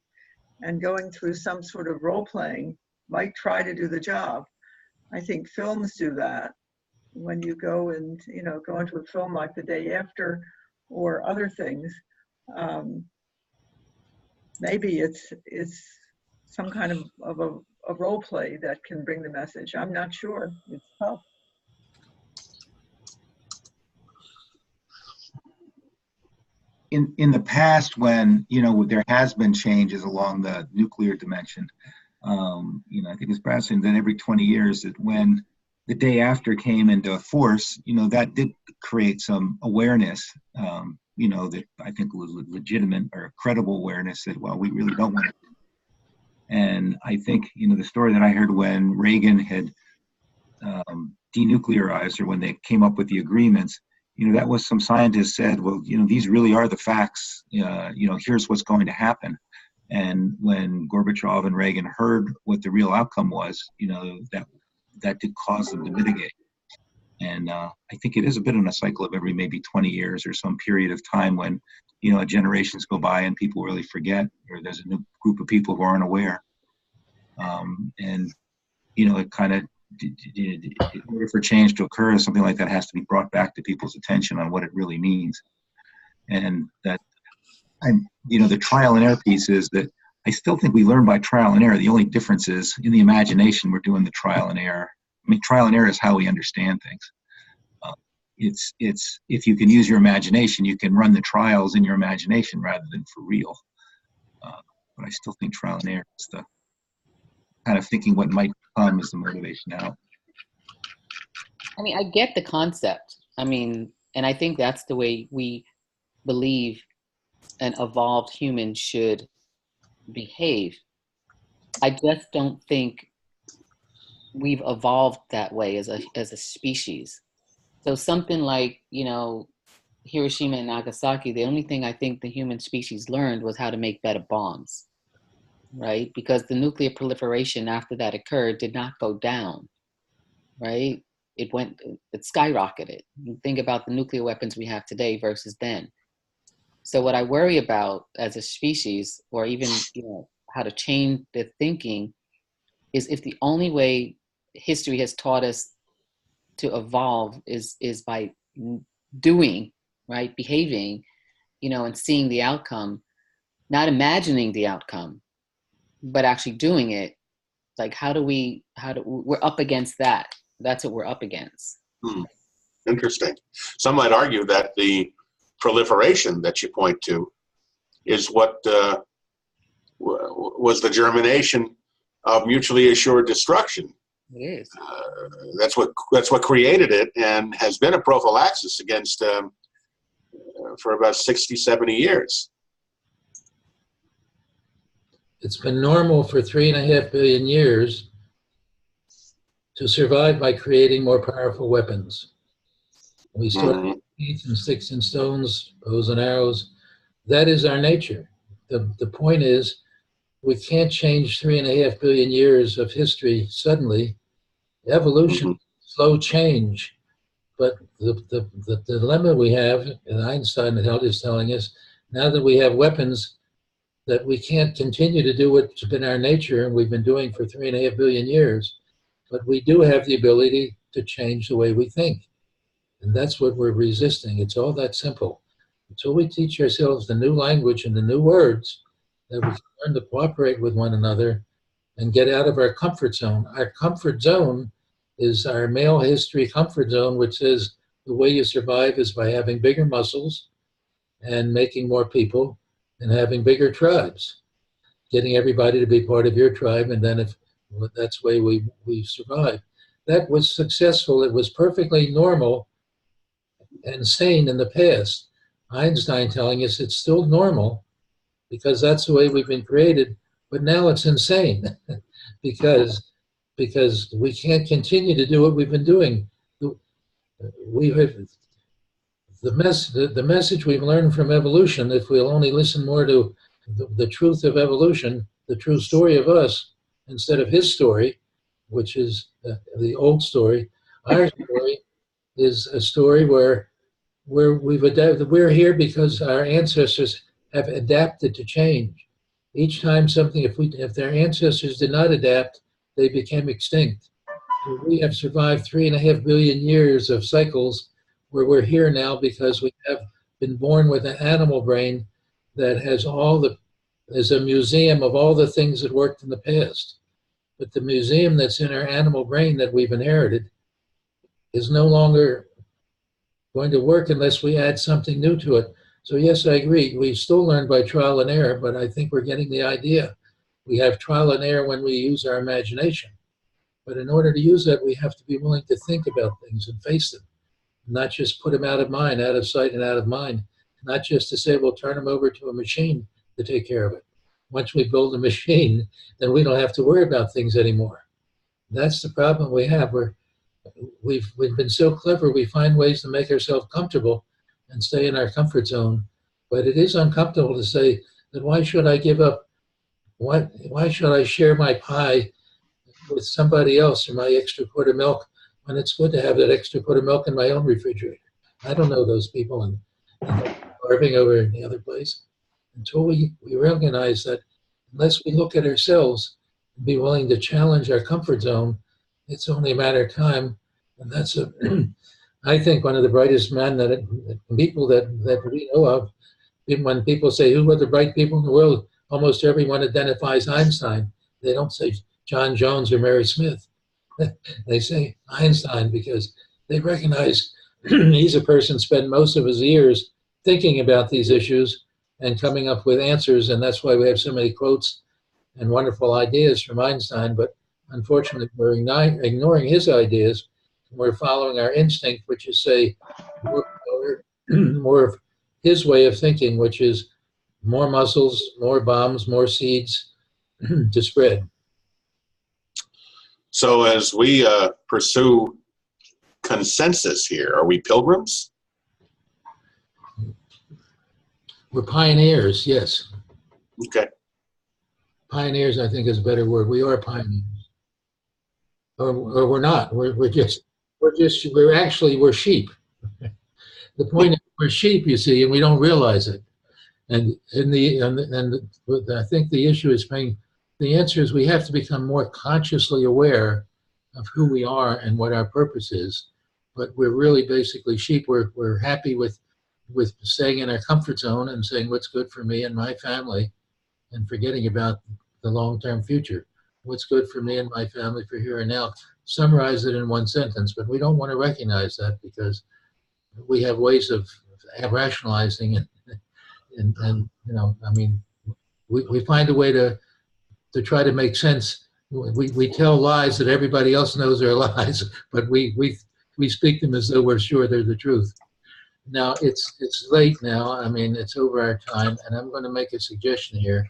going through some sort of role playing might try to do the job. I think films do that. When you go and go into a film like The Day After or other things, maybe it's some kind of a role play that can bring the message. I'm not sure. It's tough. In the past, when there has been changes along the nuclear dimension, I think it's Brad saying that every 20 years, that when The Day After came into force, that did create some awareness, that I think was legitimate or credible awareness that, well, we really don't want to. And I think, the story that I heard when Reagan had denuclearized, or when they came up with the agreements, that was, some scientists said, well, these really are the facts, here's what's going to happen. And when Gorbachev and Reagan heard what the real outcome was, that did cause them to mitigate. And I think it is a bit in a cycle of every maybe 20 years or some period of time when, generations go by and people really forget, or there's a new group of people who aren't aware. And, it kind of in order for change to occur, something like that has to be brought back to people's attention on what it really means. And that, the trial and error piece is that I still think we learn by trial and error. The only difference is in the imagination, we're doing the trial and error. I mean, trial and error is how we understand things. It's if you can use your imagination, you can run the trials in your imagination rather than for real. But I still think trial and error is the kind of thinking what might come is the motivation out. I mean, I get the concept. I mean, and I think that's the way we believe an evolved human should behave. I just don't think we've evolved that way as a species. So something like, Hiroshima and Nagasaki, the only thing I think the human species learned was how to make better bombs, right? Because the nuclear proliferation after that occurred did not go down, right? It skyrocketed. You think about the nuclear weapons we have today versus then. So what I worry about as a species, or even, how to change the thinking, is if the only way history has taught us to evolve is by doing, right? Behaving, and seeing the outcome, not imagining the outcome, but actually doing it. Like, we're up against that. That's what we're up against. Interesting. Some might argue that the proliferation that you point to is what was the germination of mutually assured destruction. It is. That's what created it, and has been a prophylaxis against for about 60, 70 years. It's been normal for 3.5 billion years to survive by creating more powerful weapons. We start with teeth and sticks and stones, bows and arrows. That is our nature. The point is, we can't change 3.5 billion years of history suddenly. Evolution, slow change. But the dilemma we have, and Einstein is telling us, now that we have weapons, that we can't continue to do what's been our nature and we've been doing for 3.5 billion years, but we do have the ability to change the way we think. And that's what we're resisting. It's all that simple. Until we teach ourselves the new language and the new words, that we can learn to cooperate with one another and get out of our comfort zone. Our comfort zone is our male history comfort zone, which says the way you survive is by having bigger muscles and making more people and having bigger tribes, getting everybody to be part of your tribe, and then that's the way we survive. That was successful. It was perfectly normal and sane in the past. Einstein telling us it's still normal because that's the way we've been created, but now it's insane because we can't continue to do what we've been doing. The message we've learned from evolution, if we'll only listen more to the truth of evolution, the true story of us, instead of his story, which is the old story, our story is a story where we've adapted. We're here because our ancestors have adapted to change. Each time if their ancestors did not adapt, they became extinct. We have survived 3.5 billion years of cycles where we're here now because we have been born with an animal brain that has there's a museum of all the things that worked in the past. But the museum that's in our animal brain that we've inherited is no longer going to work unless we add something new to it. So yes, I agree. We still learn by trial and error, but I think we're getting the idea. We have trial and error when we use our imagination. But in order to use that, we have to be willing to think about things and face them, not just put them out of mind, out of sight and out of mind, not just to say, we'll turn them over to a machine to take care of it. Once we build a machine, then we don't have to worry about things anymore. That's the problem we have. We've been so clever, we find ways to make ourselves comfortable and stay in our comfort zone. But it is uncomfortable to say that why should I give up? Why should I share my pie with somebody else or my extra quart of milk when it's good to have that extra quart of milk in my own refrigerator? I don't know those people and starving over in the other place. Until we recognize that unless we look at ourselves and be willing to challenge our comfort zone it's only a matter of time. And that's I think one of the brightest men people that we know of. When people say who are the bright people in the world, almost everyone identifies Einstein. They don't say John Jones or Mary Smith. They say Einstein because they recognize he's a person spent most of his years thinking about these issues and coming up with answers, and that's why we have so many quotes and wonderful ideas from Einstein. But unfortunately, we're ignoring his ideas. We're following our instinct, which is say more of his way of thinking, which is more muscles, more bombs, more seeds to spread. So as we pursue consensus here, are we pilgrims? We're pioneers, yes. Okay. Pioneers, I think, is a better word. We are pioneers, or we're not. We're sheep. The point is, we're sheep, you see, and we don't realize it. And I think the issue is the answer is we have to become more consciously aware of who we are and what our purpose is. But we're really basically sheep. We're happy with staying in our comfort zone and saying what's good for me and my family, and forgetting about the long-term future. What's good for me and my family for here and now. Summarize it in one sentence, but we don't want to recognize that because we have ways of rationalizing it. And you know, I mean, we find a way to try to make sense. We tell lies that everybody else knows are lies, but we speak them as though we're sure they're the truth. Now it's late now. I mean, it's over our time, and I'm going to make a suggestion here.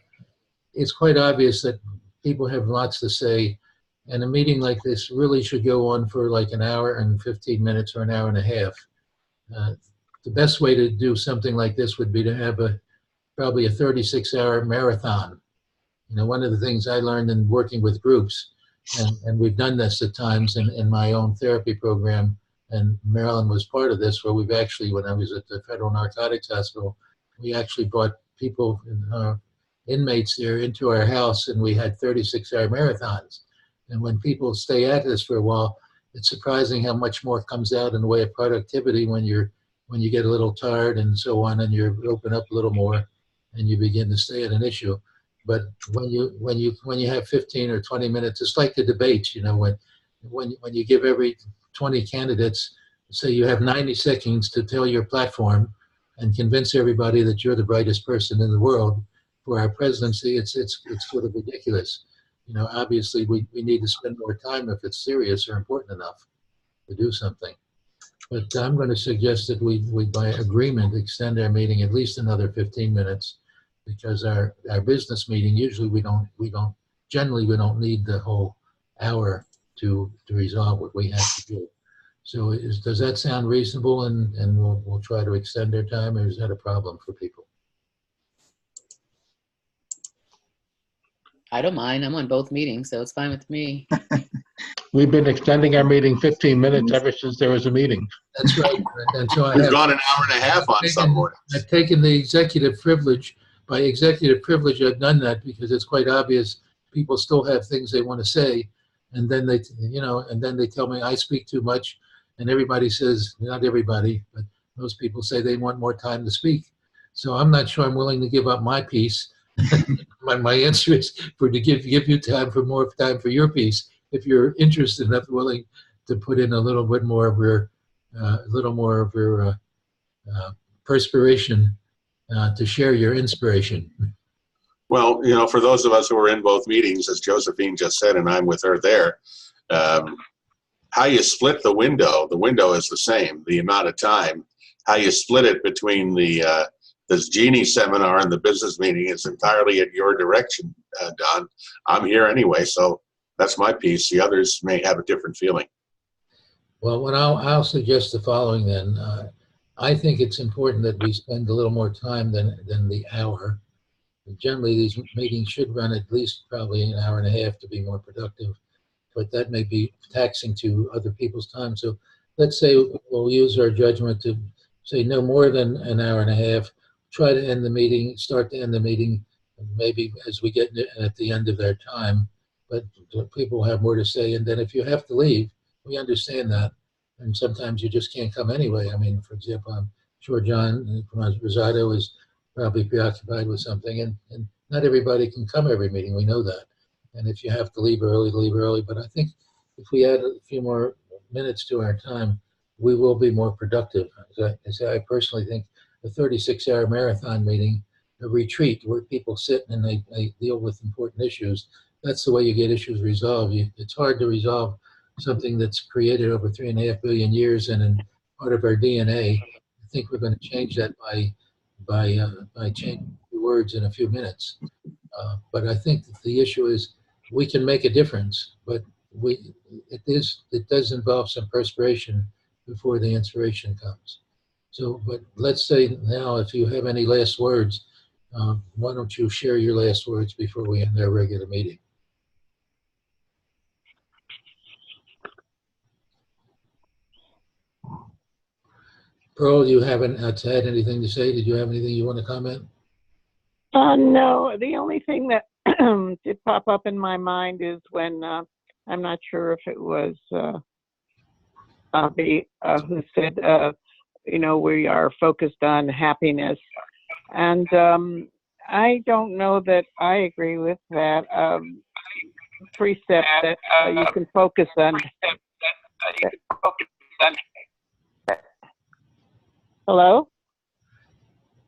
It's quite obvious that people have lots to say, and a meeting like this really should go on for like an hour and 15 minutes or an hour and a half. The best way to do something like this would be to have probably a 36-hour marathon. You know, one of the things I learned in working with groups, and we've done this at times in my own therapy program, and Marilyn was part of this, where we've actually, when I was at the Federal Narcotics Hospital, we actually brought people, inmates here into our house, and we had 36-hour marathons. And when people stay at this for a while, it's surprising how much more comes out in the way of productivity when you get a little tired and so on, and you open up a little more, and you begin to stay at an issue. But when you have 15 or 20 minutes, it's like the debates. You know, when you give every 20 candidates, say you have 90 seconds to tell your platform and convince everybody that you're the brightest person in the world for our presidency, it's sort of ridiculous. You know, obviously we need to spend more time if it's serious or important enough to do something. But I'm going to suggest that we by agreement extend our meeting at least another 15 minutes, because our business meeting, usually we don't need the whole hour to resolve what we have to do. So does that sound reasonable, and we'll try to extend our time, or is that a problem for people? I don't mind. I'm on both meetings, so it's fine with me. We've been extending our meeting 15 minutes ever since there was a meeting. That's right. And so We've gone an hour and a half on some mornings. I've taken the executive privilege. By executive privilege, I've done that because it's quite obvious people still have things they want to say, and then they tell me I speak too much, and everybody says, not everybody, but most people say they want more time to speak. So I'm not sure I'm willing to give up my piece. My answer is to give you more time for your piece. If you're interested enough, willing to put in a little bit more of your perspiration to share your inspiration. Well, you know, for those of us who were in both meetings, as Josephine just said, and I'm with her there, how you split the window is the same, the amount of time. How you split it between the Genie seminar and the business meeting is entirely at your direction, Don. I'm here anyway, so that's my piece. The others may have a different feeling. Well, I'll suggest the following then. I think it's important that we spend a little more time than the hour. Generally, these meetings should run at least probably an hour and a half to be more productive, but that may be taxing to other people's time. So let's say we'll use our judgment to say no more than an hour and a half. Try to start to end the meeting, maybe as we get at the end of their time, but people have more to say. And then if you have to leave, we understand that. And sometimes you just can't come anyway. I mean, for example, I'm sure John Rosado is probably preoccupied with something, and not everybody can come every meeting. We know that. And if you have to leave early, leave early. But I think if we add a few more minutes to our time, we will be more productive. As I personally think a 36-hour marathon meeting, a retreat where people sit and they deal with important issues, that's the way you get issues resolved. It's hard to resolve something that's created over 3.5 billion years and in part of our DNA. I think we're going to change that by changing the words in a few minutes. But I think that the issue is we can make a difference, but it does involve some perspiration before the inspiration comes. So, but let's say now, if you have any last words, why don't you share your last words before we end our regular meeting? Pearl, you haven't had anything to say? Did you have anything you want to comment? No, the only thing that did pop up in my mind is when I'm not sure if it was Bobby who said, you know, we are focused on happiness. And I don't know that I agree with that precept that you can focus on. Hello?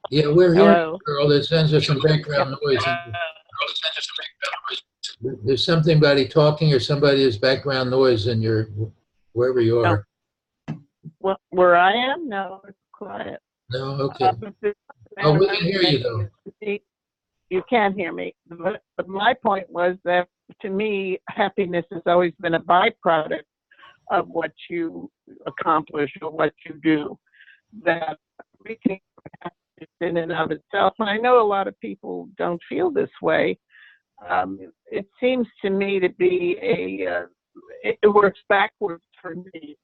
Yeah, we're Hello? here, Pearl. There's some background noise. There's somebody talking or somebody has background noise in your, wherever you are. Well, where I am? No, it's quiet. No, okay. Oh, we can hear you though. You can hear me. But my point was that to me, happiness has always been a byproduct of what you accomplish or what you do. That reaching happiness in and of itself, and I know a lot of people don't feel this way. It seems to me to be it works backwards for me.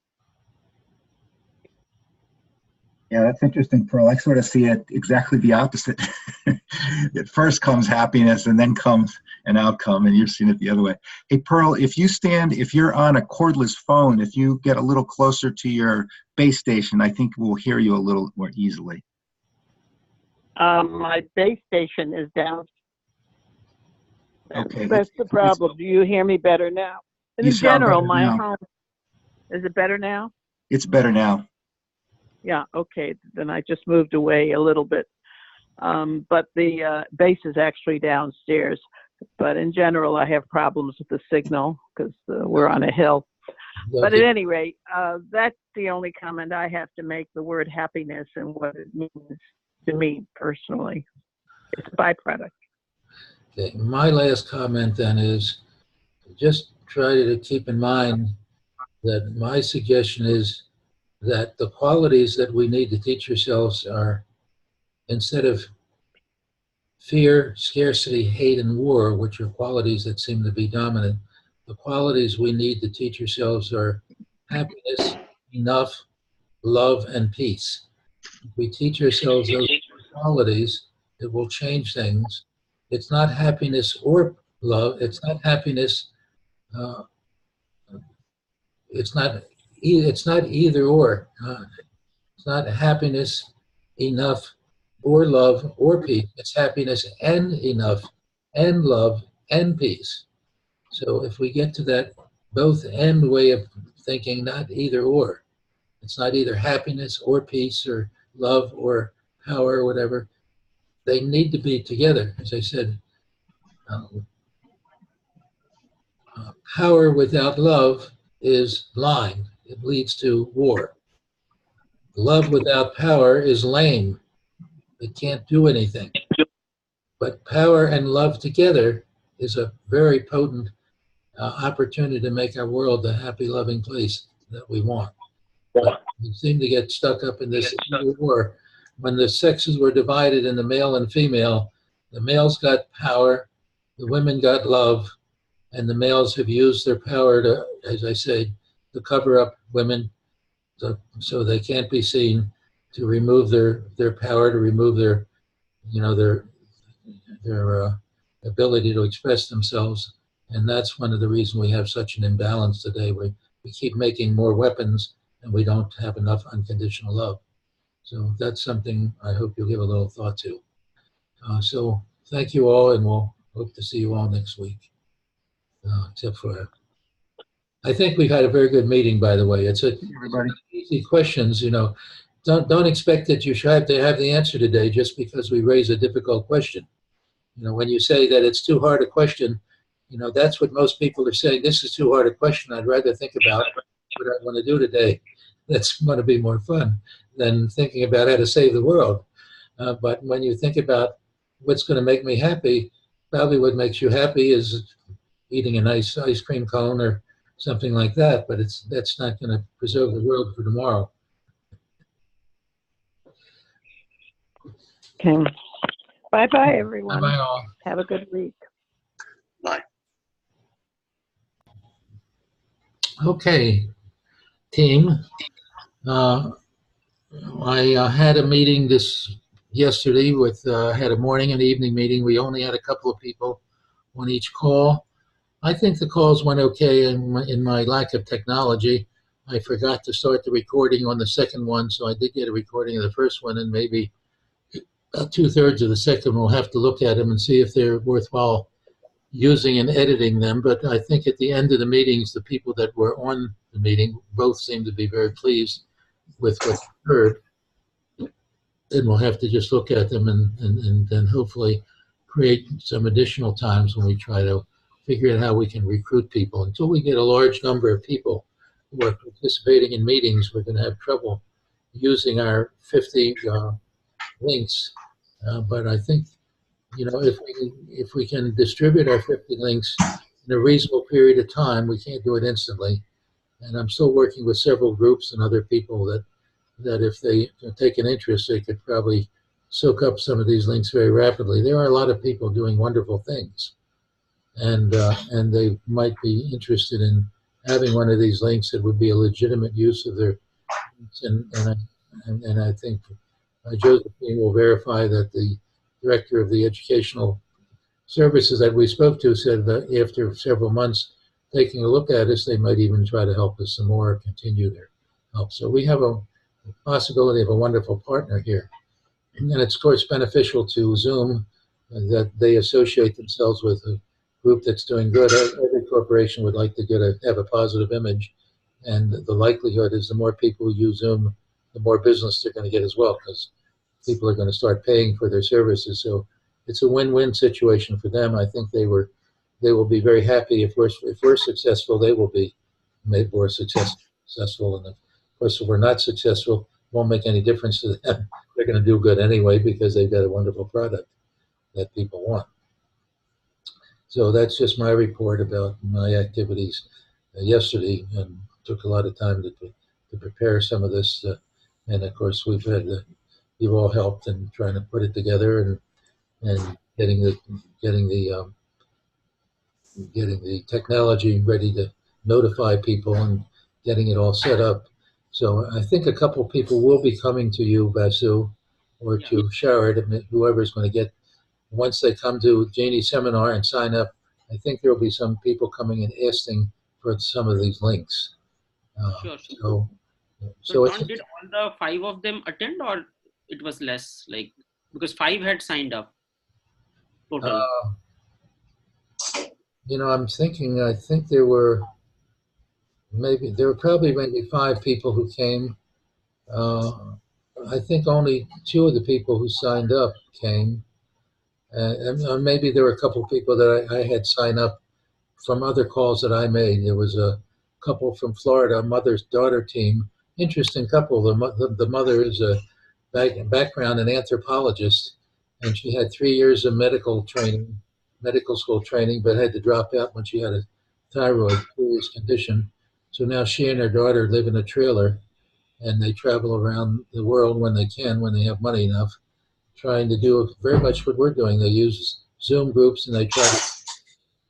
Yeah, that's interesting, Pearl. I sort of see it exactly the opposite. At first comes happiness and then comes an outcome, and you've seen it the other way. Hey, Pearl, if you're on a cordless phone, if you get a little closer to your base station, I think we'll hear you a little more easily. My base station is down. Okay. That's the problem. Do you hear me better now? And in general, my home, is it better now? It's better now. Yeah, okay, then I just moved away a little bit. But the base is actually downstairs. But in general, I have problems with the signal because we're on a hill. But at any rate, that's the only comment I have to make, the word happiness and what it means to me personally. It's a byproduct. Okay, my last comment then is just try to keep in mind that my suggestion is that the qualities that we need to teach ourselves are, instead of fear, scarcity, hate, and war, which are qualities that seem to be dominant, the qualities we need to teach ourselves are happiness, enough, love, and peace. If we teach ourselves those qualities, it will change things. It's not happiness or love. It's not happiness. It's not either or. It's not happiness, enough, or love, or peace. It's happiness and enough, and love, and peace. So if we get to that both and way of thinking, not either or. It's not either happiness or peace or love or power or whatever. They need to be together. As I said, power without love is blind. It leads to war. Love without power is lame. It can't do anything. But power and love together is a very potent opportunity to make our world the happy, loving place that we want. But we seem to get stuck up in this war. When the sexes were divided into male and female, the males got power, the women got love, and the males have used their power to, as I say, to cover up women so they can't be seen, to remove their power, to remove their, their ability to express themselves, And that's one of the reasons we have such an imbalance today. We keep making more weapons and we don't have enough unconditional love. So that's something I hope you'll give a little thought to. So thank you all, and we'll hope to see you all next week. Except for, I think we've had a very good meeting, by the way. It's Everybody. easy questions, Don't expect that you should have to have the answer today just because we raise a difficult question. When you say that it's too hard a question, that's what most people are saying. This is too hard a question. I'd rather think about what I want to do today. That's going to be more fun than thinking about how to save the world. But when you think about what's going to make me happy, probably what makes you happy is eating a nice ice cream cone or something like that. But that's not going to preserve the world for tomorrow. Okay. Bye-bye, everyone. Bye-bye all. Have a good week. Bye. Okay, team. I had a meeting yesterday with had a morning and evening meeting. We only had a couple of people on each call. I think the calls went okay. In my lack of technology, I forgot to start the recording on the second one, so I did get a recording of the first one, and maybe about 2/3 of the second. We'll have to look at them and see if they're worthwhile using and editing them. But I think at the end of the meetings, the people that were on the meeting both seemed to be very pleased with what they heard. And we'll have to just look at them and then hopefully create some additional times when we try to figure out how we can recruit people. Until we get a large number of people who are participating in meetings, we're going to have trouble using our 50 links. But I think, if we can distribute our 50 links in a reasonable period of time, we can't do it instantly. And I'm still working with several groups and other people that if they take an interest, they could probably soak up some of these links very rapidly. There are a lot of people doing wonderful things, and they might be interested in having one of these links that would be a legitimate use of their links. And I think Josephine will verify that the director of the educational services that we spoke to said that after several months taking a look at us, they might even try to help us some more, continue their help. So we have a possibility of a wonderful partner here. And it's, of course, beneficial to Zoom that they associate themselves with a group that's doing good. Every corporation would like to have a positive image. And the likelihood is the more people who use Zoom, the more business they're going to get as well, because people are going to start paying for their services. So it's a win-win situation for them. I think they will be very happy. If we're successful, they will be made more successful. And of course, if we're not successful, it won't make any difference to them. They're going to do good anyway because they've got a wonderful product that people want. So that's just my report about my activities yesterday, and took a lot of time to prepare some of this. And of course, you've all helped in trying to put it together and getting the technology ready to notify people and getting it all set up. So I think a couple of people will be coming to you, Vasu, or to Sharad, whoever's going to get, once they come to Genie seminar and sign up. I think there will be some people coming and asking for some of these links. Sure. So Don, did all the 5 of them attend, or it was less? Because 5 had signed up total. I'm thinking, I think there were probably maybe 5 people who came. I think only 2 of the people who signed up came. And maybe there were a couple of people that I had sign up from other calls that I made. There was a couple from Florida, a mother-daughter team. Interesting couple. The mother is a background an anthropologist, and she had 3 years of medical school training, but had to drop out when she had a thyroid serious condition. So now she and her daughter live in a trailer, and they travel around the world when they have money enough, trying to do very much what we're doing. They use Zoom groups, and they try to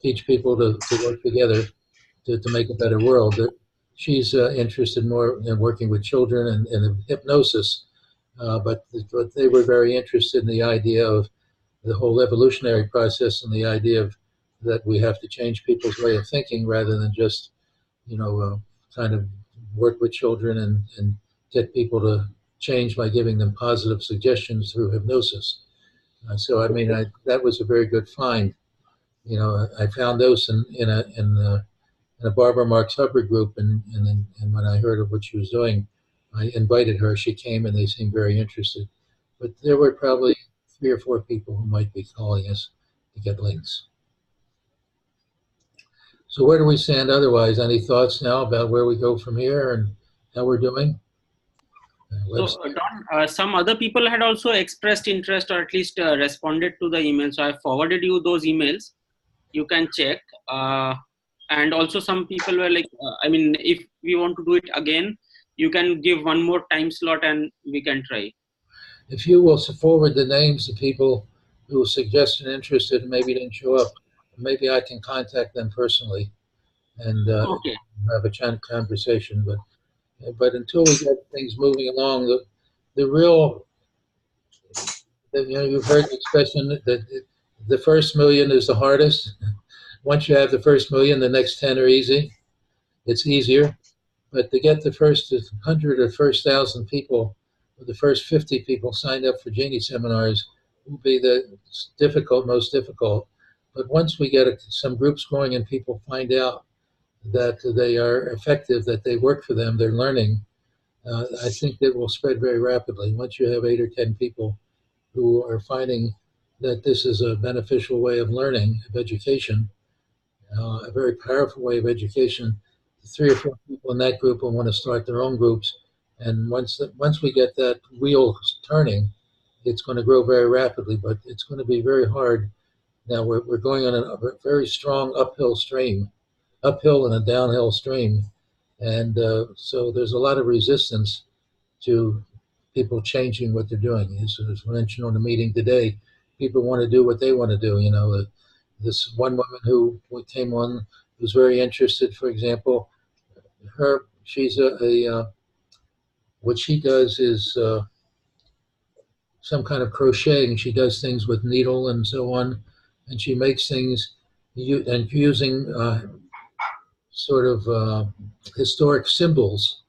teach people to work together to make a better world. She's interested more in working with children and hypnosis, but they were very interested in the idea of the whole evolutionary process and the idea of that we have to change people's way of thinking rather than just, kind of work with children and get people to change by giving them positive suggestions through hypnosis. So, I mean, that was a very good find. I found those in a Barbara Marx Hubbard group, and when I heard of what she was doing, I invited her. She came, and they seemed very interested. But there were probably 3 or 4 people who might be calling us to get links. So where do we stand otherwise? Any thoughts now about where we go from here and how we're doing? So, Don, some other people had also expressed interest, or at least responded to the email. So I forwarded you those emails. You can check. And also some people were like, I mean, if we want to do it again, you can give one more time slot and we can try. If you will forward the names of people who suggested interested and maybe didn't show up, maybe I can contact them personally and Okay. have a conversation. But until we get things moving along, the real, you've heard the expression that the first million is the hardest. Once you have the first million, the next 10 are easy. It's easier. But to get the first 100 or first 1,000 people, or the first 50 people signed up for Genie seminars will be the most difficult. But once we get some groups going and people find out that they are effective, that they work for them, they're learning, I think it will spread very rapidly. Once you have 8 or 10 people who are finding that this is a beneficial way of learning, of education, a very powerful way of education, 3 or 4 people in that group will want to start their own groups. And once we get that wheel turning, it's going to grow very rapidly, but it's going to be very hard. Now we're going on a very strong uphill and a downhill stream. And so there's a lot of resistance to people changing what they're doing. As mentioned on the meeting today, people want to do what they want to do. This one woman who came on was very interested. For example, she's what she does is some kind of crocheting. She does things with needle and so on, and she makes things using sort of historic symbols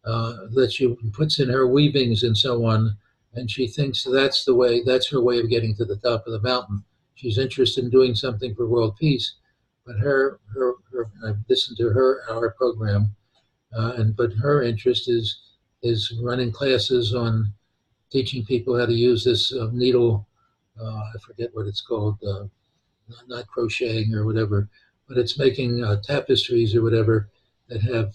that she puts in her weavings and so on. And she thinks that's her way of getting to the top of the mountain. She's interested in doing something for world peace, but I've listened to our program, but her interest is running classes on teaching people how to use this needle. I forget what it's called, not crocheting or whatever, but it's making tapestries or whatever that have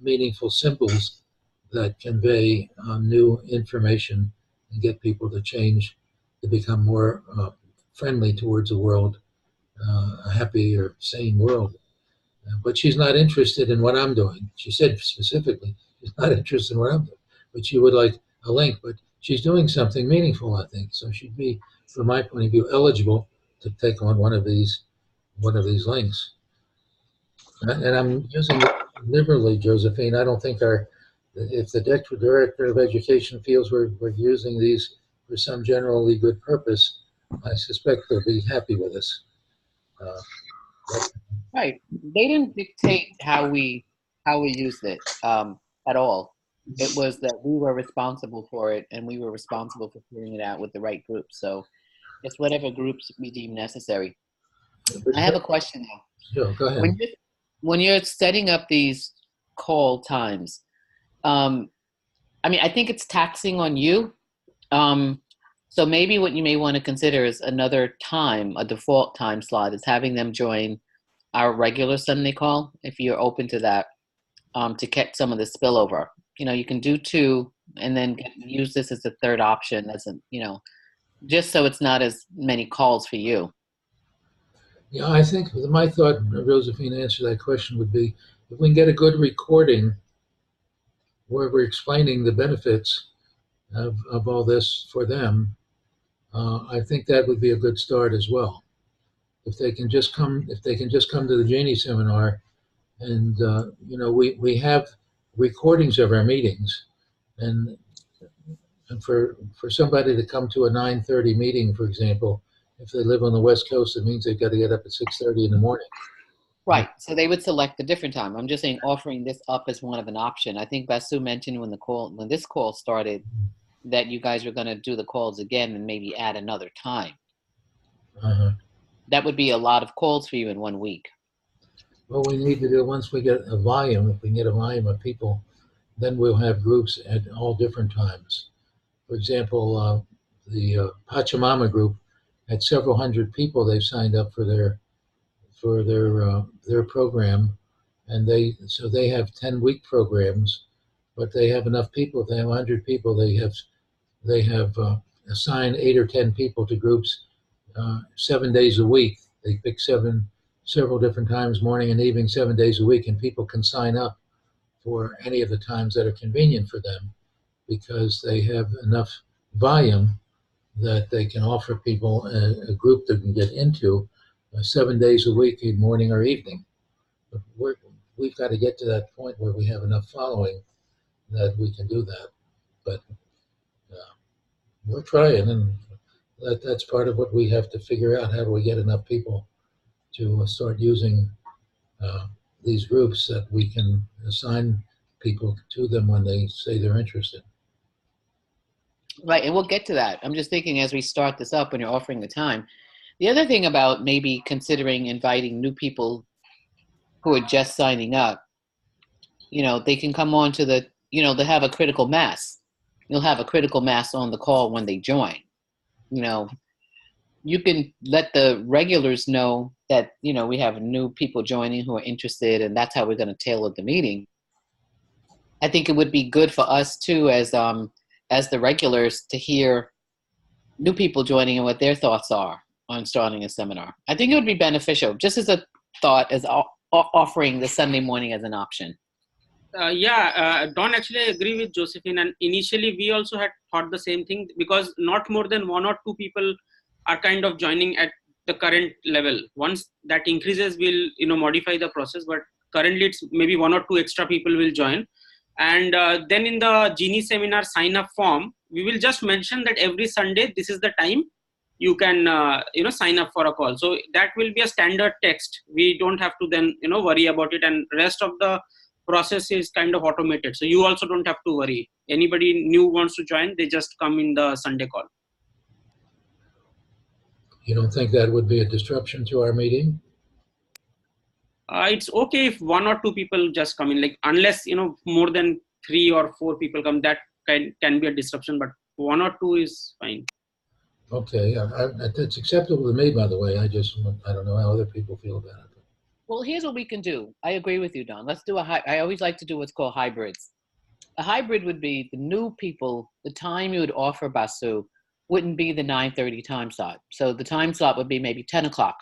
meaningful symbols that convey new information and get people to change, to become more friendly towards the world, a happier, sane world. But she's not interested in what I'm doing. She said specifically she's not interested in what I'm doing, but she would like a link. But she's doing something meaningful, I think. So she'd be, from my point of view, eligible to take on one of these links. And I'm using it liberally, Josephine. I don't think if the Director of Education feels we're using these for some generally good purpose, I suspect they'll be happy with us. Right. They didn't dictate how we used it at all. It was that we were responsible for it, and we were responsible for figuring it out with the right group. So it's whatever groups we deem necessary. I have a question now. Sure, go ahead. When you're setting up these call times, I mean, I think it's taxing on you. So maybe what you may want to consider is another time, a default time slot, is having them join our regular Sunday call, if you're open to that, to catch some of the spillover. You can do 2 and then use this as the third option, just so it's not as many calls for you. Yeah, I think my thought, Josephine, to answer that question would be, if we can get a good recording where we're explaining the benefits of all this for them, I think that would be a good start as well. If they can just come to the Genie seminar, and we have recordings of our meetings, and for somebody to come to a 9:30 meeting, for example, if they live on the West Coast, it means they've got to get up at 6:30 in the morning. Right. So they would select a different time. I'm just saying offering this up as one of an option. I think Basu mentioned when this call started that you guys were going to do the calls again and maybe add another time. That would be a lot of calls for you in 1 week. Well, we need to do, once we get a volume, if we can get a volume of people, then we'll have groups at all different times. For example, the Pachamama group had several hundred people they've signed up for their program, and they have 10-week programs, but they have enough people. If they have 100 people, they have assigned 8 or 10 people to groups 7 days a week. They pick several different times, morning and evening, 7 days a week, and people can sign up for any of the times that are convenient for them because they have enough volume that they can offer people a group that can get into 7 days a week, morning or evening. But we've got to get to that point where we have enough following that we can do that. But we're trying, and that's part of what we have to figure out. How do we get enough people to start using these groups that we can assign people to them when they say they're interested? Right, and we'll get to that. I'm just thinking as we start this up when you're offering the time. The other thing about maybe considering inviting new people who are just signing up, they can come on to they have a critical mass. You'll have a critical mass on the call when they join. You can let the regulars know that, we have new people joining who are interested, and that's how we're going to tailor the meeting. I think it would be good for us too, as the regulars, to hear new people joining and what their thoughts are on starting a seminar. I think it would be beneficial, just as a thought, as offering the Sunday morning as an option. Don, actually I agree with Josephine, and initially we also had thought the same thing, because not more than 1 or 2 people are kind of joining at the current level. Once that increases, we'll modify the process, but currently it's maybe 1 or 2 extra people will join. And then in the Genie seminar sign up form, we will just mention that every Sunday this is the time you can sign up for a call. So that will be a standard text. We don't have to then worry about it, and rest of the process is kind of automated. So you also don't have to worry. Anybody new wants to join, they just come in the Sunday call. You don't think that would be a disruption to our meeting? It's okay if 1 or 2 people just come in, like unless more than 3 or 4 people come, that can be a disruption, but 1 or 2 is fine. Okay, that's acceptable to me, by the way. I don't know how other people feel about it. Well, here's what we can do. I agree with you, Don. Let's do I always like to do what's called hybrids. A hybrid would be the new people, the time you would offer Basu wouldn't be the 9:30 time slot. So the time slot would be maybe 10 o'clock.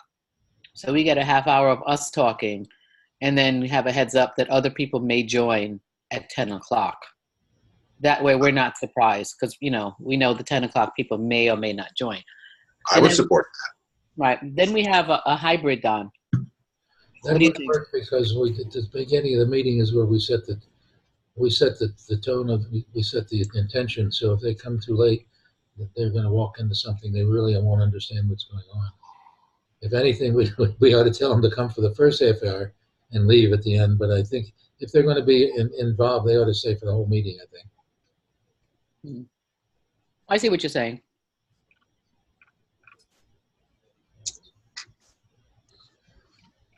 So we get a half hour of us talking, and then we have a heads up that other people may join at 10 o'clock. That way we're not surprised, because, we know the 10 o'clock people may or may not join. I would support that. Right. Then we have a hybrid, Don. That would work, because at the beginning of the meeting is where we set the tone we set the intention. So if they come too late, they're going to walk into something they really won't understand what's going on. If anything, we ought to tell them to come for the first half hour and leave at the end. But I think if they're going to be involved, they ought to stay for the whole meeting, I think. I see what you're saying.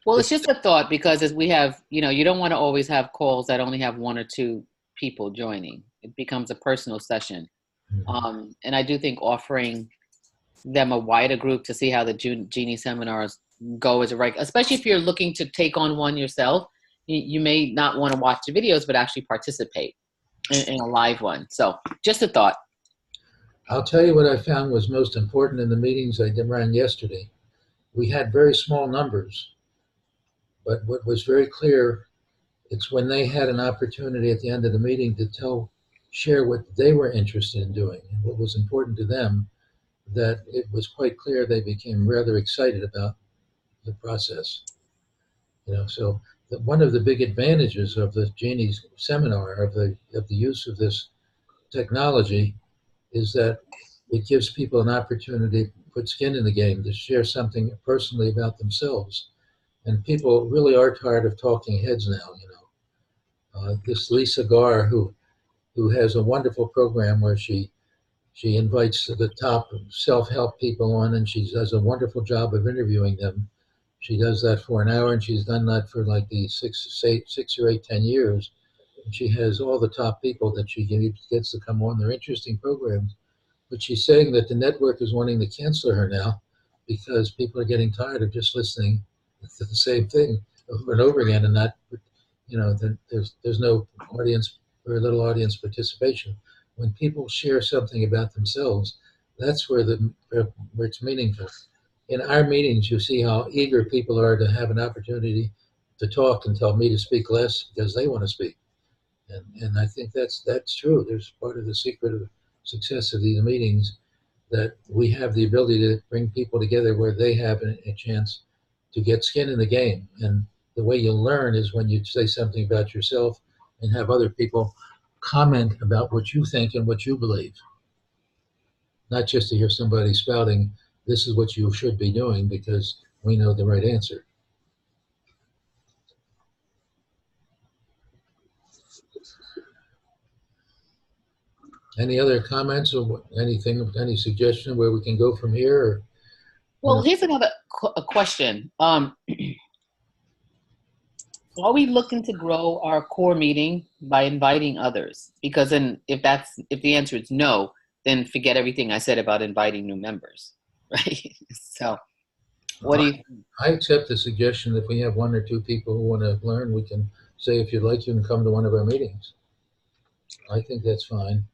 Well, it's just a thought, because as we have, you don't want to always have calls that only have 1 or 2 people joining. It becomes a personal session. Mm-hmm. And I do think offering them a wider group to see how the Genie seminars go as a regular, especially if you're looking to take on one yourself, you may not want to watch the videos, but actually participate in a live one. So just a thought. I'll tell you what I found was most important in the meetings I ran yesterday. We had very small numbers, but what was very clear, it's when they had an opportunity at the end of the meeting to share what they were interested in doing and what was important to them, that it was quite clear they became rather excited about the process. So one of the big advantages of the Genie seminar, of the use of this technology, is that it gives people an opportunity to put skin in the game, to share something personally about themselves. And people really are tired of talking heads now, you know. This Lisa Garr, who has a wonderful program where she invites the top self-help people on, and she does a wonderful job of interviewing them. She does that for an hour, and she's done that for like the 10 years. And she has all the top people that she gets to come on. They're interesting programs. But she's saying that the network is wanting to cancel her now because people are getting tired of just listening to the same thing over and over again, and not, you know, there's no audience, very little audience participation. When people share something about themselves, that's where where it's meaningful. In our meetings, you see how eager people are to have an opportunity to talk and tell me to speak less because they want to speak. And I think that's true. There's part of the secret of success of these meetings, that we have the ability to bring people together where they have a chance to get skin in the game. And the way you learn is when you say something about yourself and have other people comment about what you think and what you believe. Not just to hear somebody spouting, this is what you should be doing because we know the right answer. Any other comments or anything, any suggestion where we can go from here? Or, well, here's another question. Are we looking to grow our core meeting by inviting others? Because then if the answer is no, then forget everything I said about inviting new members, right? So what do you think? I accept the suggestion that if we have one or two people who want to learn, we can say, if you'd like, you can come to one of our meetings. I think that's fine.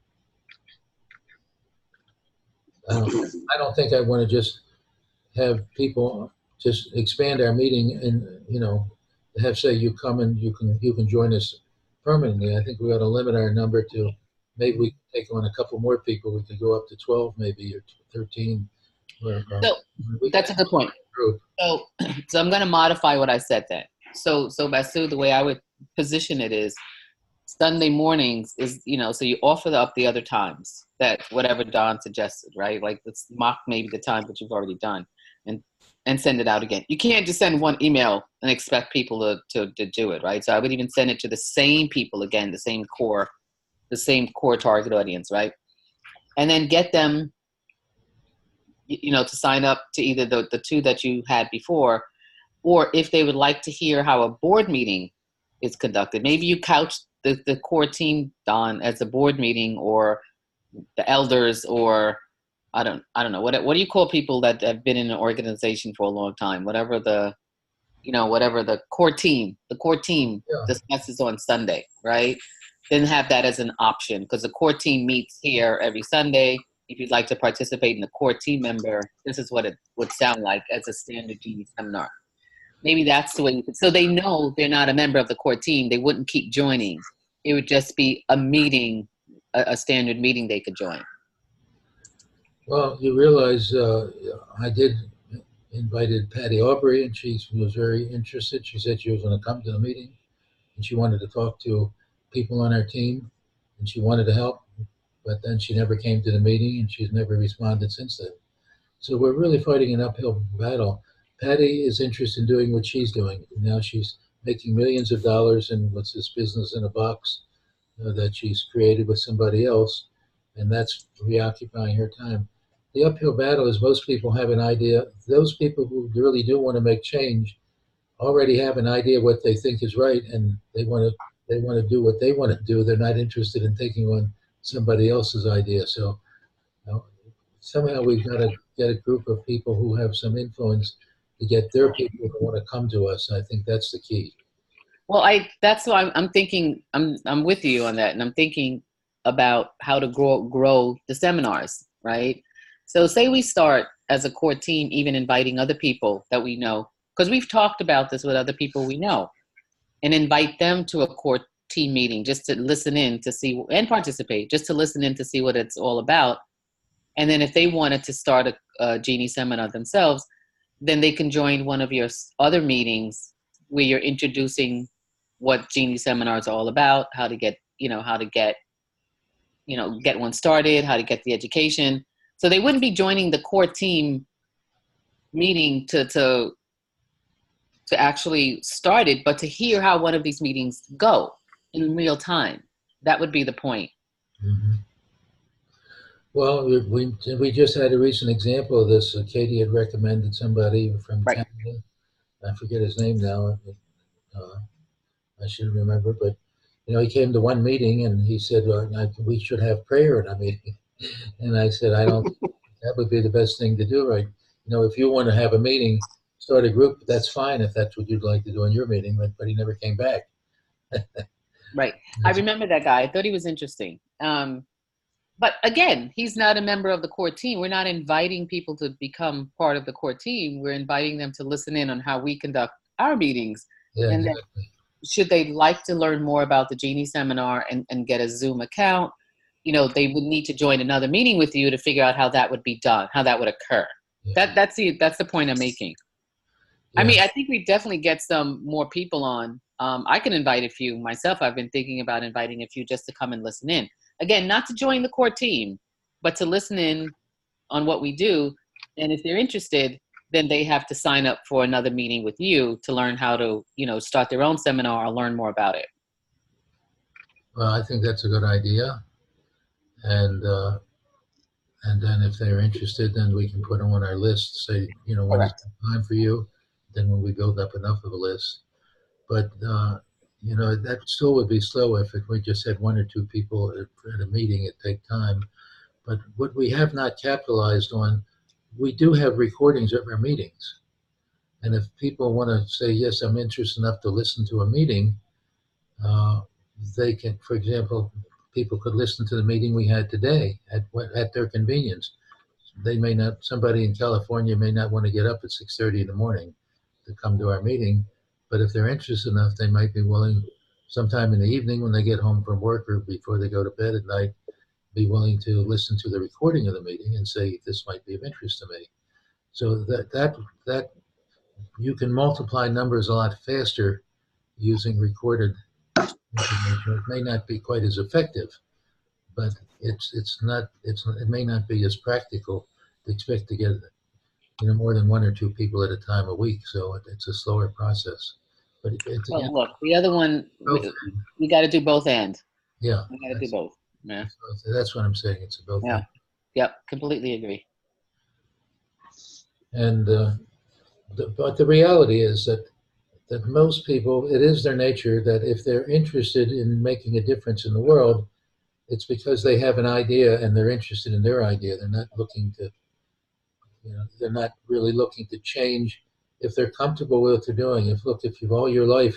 I don't think I want to just have people just expand our meeting and, you know, have say you come and you can join us permanently. I think we ought to limit our number to, maybe we can take on a couple more people. We could go up to 12 maybe, or 13. So that's a good point. So I'm going to modify what I said then. So Basu, the way I would position it is Sunday mornings is, you know, so you offer up the other times that whatever Don suggested, right? Like let's mock maybe the time that you've already done and send it out again. You can't just send one email and expect people to do it, right? So I would even send it to the same people again, the same core target audience, right? And then get them, you know, to sign up to either the two that you had before, or if they would like to hear how a board meeting is conducted. Maybe you couch the core team, Don, as a board meeting, or the elders, or I don't know. What do you call people that have been in an organization for a long time? Whatever the core team, discusses on Sunday, right? Then have that as an option, because the core team meets here every Sunday. If you'd like to participate in the core team member, this is what it would sound like as a standard Genie seminar. Maybe that's the way you could, so they know they're not a member of the core team. They wouldn't keep joining. It would just be a meeting, a standard meeting they could join. Well, you realize I did invited Patty Aubrey, and she was very interested. She said she was going to come to the meeting, and she wanted to talk to people on our team, and she wanted to help, but then she never came to the meeting, and she's never responded since then. So we're really fighting an uphill battle. Patty is interested in doing what she's doing. Now she's making millions of dollars in what's this business in a box that she's created with somebody else, and that's reoccupying her time. The uphill battle is most people have an idea. Those people who really do want to make change already have an idea what they think is right, and they want to do what they want to do. They're not interested in taking on somebody else's idea. So somehow we've got to get a group of people who have some influence to get their people to want to come to us. I think that's the key. Well, that's why I'm thinking, I'm with you on that, and I'm thinking about how to grow the seminars, right? So say we start as a core team, even inviting other people that we know, because we've talked about this with other people we know, and invite them to a core team meeting just to listen in to see and participate, just to listen in to see what it's all about. And then if they wanted to start a Genie seminar themselves, then they can join one of your other meetings where you're introducing what Genie seminars are all about, how to get one started, how to get the education. So they wouldn't be joining the core team meeting to actually start it, but to hear how one of these meetings go in real time. That would be the point. Mm-hmm. Well, we just had a recent example of this. Katie had recommended somebody from Right. Canada. I forget his name now. I should remember, but he came to one meeting and he said, well, we should have prayer at our meeting. And I said, I don't think that would be the best thing to do, right? If you want to have a meeting, start a group, that's fine if that's what you'd like to do in your meeting, but he never came back. Right. I remember that guy. I thought he was interesting. But again, he's not a member of the core team. We're not inviting people to become part of the core team. We're inviting them to listen in on how we conduct our meetings. Yeah, and exactly. then, should they like to learn more about the Genie seminar and get a Zoom account, they would need to join another meeting with you to figure out how that would be done, how that would occur. Yeah. That's the point I'm making. Yeah. I mean, I think we definitely get some more people on. I can invite a few myself. I've been thinking about inviting a few just to come and listen in. Again, not to join the core team, but to listen in on what we do. And if they're interested, then they have to sign up for another meeting with you to learn how to, start their own seminar or learn more about it. Well, I think that's a good idea. And then if they're interested, then we can put them on our list, say, when it's time for you, then when we build up enough of a list. But, that still would be slow if we just had one or two people at a meeting. It'd take time. But what we have not capitalized on, we do have recordings of our meetings. And if people want to say, yes, I'm interested enough to listen to a meeting, they can, for example, people could listen to the meeting we had today at their convenience. Somebody in California may not want to get up at 6:30 in the morning to come to our meeting, but if they're interested enough, they might be willing sometime in the evening when they get home from work or before they go to bed at night, be willing to listen to the recording of the meeting and say, this might be of interest to me. So that you can multiply numbers a lot faster using recorded information. It may not be quite as effective, but it may not be as practical to expect to get more than one or two people at a time a week. So it's a slower process. But well, look, the other one, we got to do both ends. Yeah, we got to do both. Yeah, that's what I'm saying. It's a both. Yeah, yep, completely agree. And but the reality is that most people, it is their nature that if they're interested in making a difference in the world, it's because they have an idea and they're interested in their idea. They're not looking to, they're not really looking to change if they're comfortable with what they're doing. If you've all your life,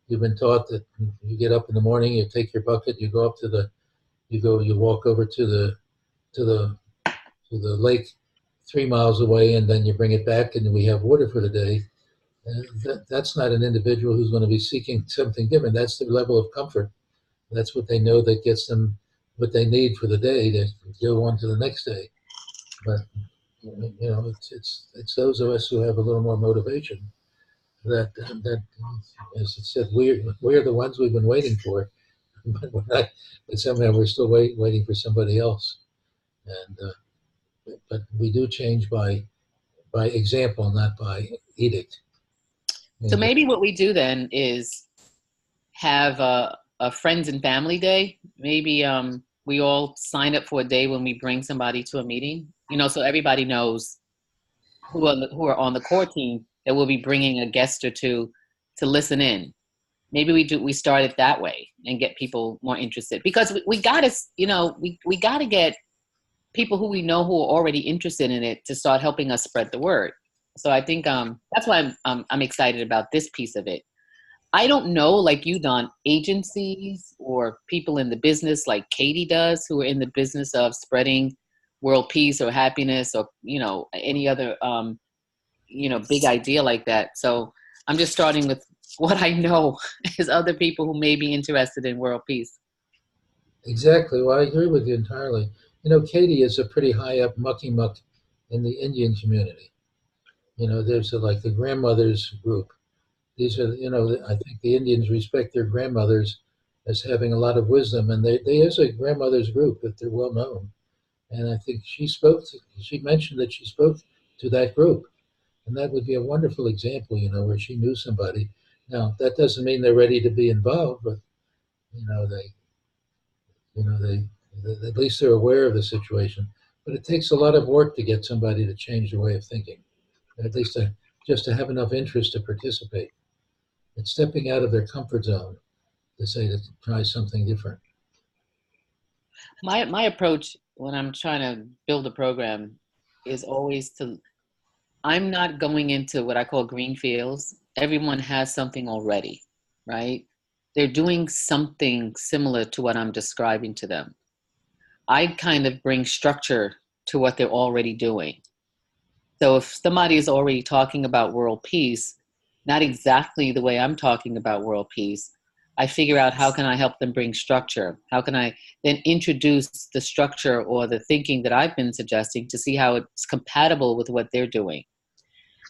you've been taught that you get up in the morning, you take your bucket, you go up to you walk over to the lake 3 miles away, and then you bring it back and we have water for the day. That's not an individual who's going to be seeking something different. That's their level of comfort. That's what they know that gets them what they need for the day to go on to the next day. But it's those of us who have a little more motivation that as I said, we're the ones we've been waiting for, but we're not. But somehow we're still waiting for somebody else. And but we do change by example, not by edict. So maybe what we do then is have a friends and family day. Maybe we all sign up for a day when we bring somebody to a meeting, so everybody knows who are on the core team that we'll be bringing a guest or two to listen in. Maybe we start it that way and get people more interested, because we gotta, we gotta get people who we know who are already interested in it to start helping us spread the word. So I think that's why I'm excited about this piece of it. I don't know, like you, Don, agencies or people in the business like Katie does, who are in the business of spreading world peace or happiness or, any other, big idea like that. So I'm just starting with what I know is other people who may be interested in world peace. Exactly. Well, I agree with you entirely. Katie is a pretty high up mucky muck in the Indian community. There's like the grandmothers group. These are, I think the Indians respect their grandmothers as having a lot of wisdom, and they is a grandmothers group that they're well known. And I think she mentioned that she spoke to that group. And that would be a wonderful example, where she knew somebody. Now, that doesn't mean they're ready to be involved, but, you know, they, they at least they're aware of the situation. But it takes a lot of work to get somebody to change their way of thinking, at least just to have enough interest to participate. It's stepping out of their comfort zone to try something different. My approach when I'm trying to build a program is always I'm not going into what I call green fields. Everyone has something already, right? They're doing something similar to what I'm describing to them. I kind of bring structure to what they're already doing. So if somebody is already talking about world peace, not exactly the way I'm talking about world peace, I figure out how can I help them bring structure? How can I then introduce the structure or the thinking that I've been suggesting to see how it's compatible with what they're doing?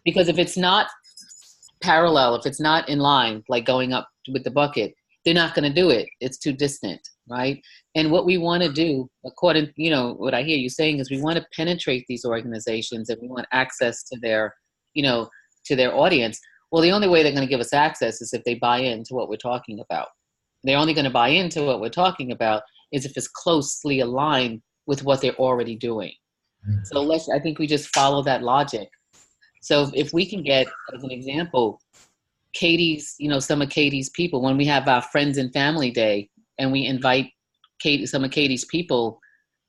Because if it's not parallel, if it's not in line, like going up with the bucket, they're not going to do it. It's too distant, right? And what we want to do, according, what I hear you saying is we want to penetrate these organizations and we want access to their, to their audience. Well, the only way they're going to give us access is if they buy into what we're talking about. They're only going to buy into what we're talking about is if it's closely aligned with what they're already doing. So I think we just follow that logic. So if we can get, as an example, Katie's, some of Katie's people, when we have our friends and family day and we invite some of Katie's people,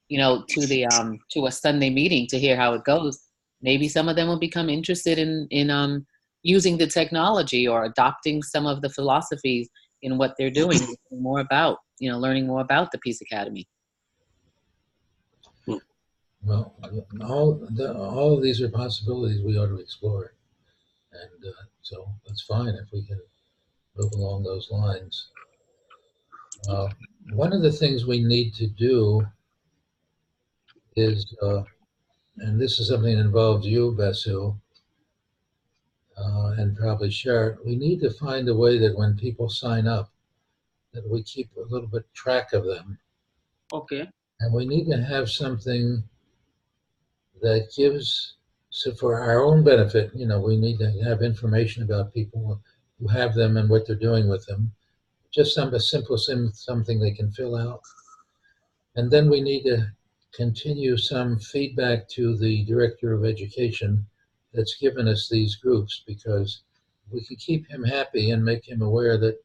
to a Sunday meeting to hear how it goes, maybe some of them will become interested in using the technology or adopting some of the philosophies in what they're doing, more about, learning more about the Peace Academy. Well, all of these are possibilities we ought to explore. And so that's fine if we can move along those lines. One of the things we need to do is, and this is something that involves you, Basu, and probably Sharon, we need to find a way that when people sign up, that we keep a little bit track of them. Okay. And we need to have something that gives, so for our own benefit, we need to have information about people who have them and what they're doing with them. Just a simple something they can fill out. And then we need to continue some feedback to the director of education that's given us these groups, because we can keep him happy and make him aware that,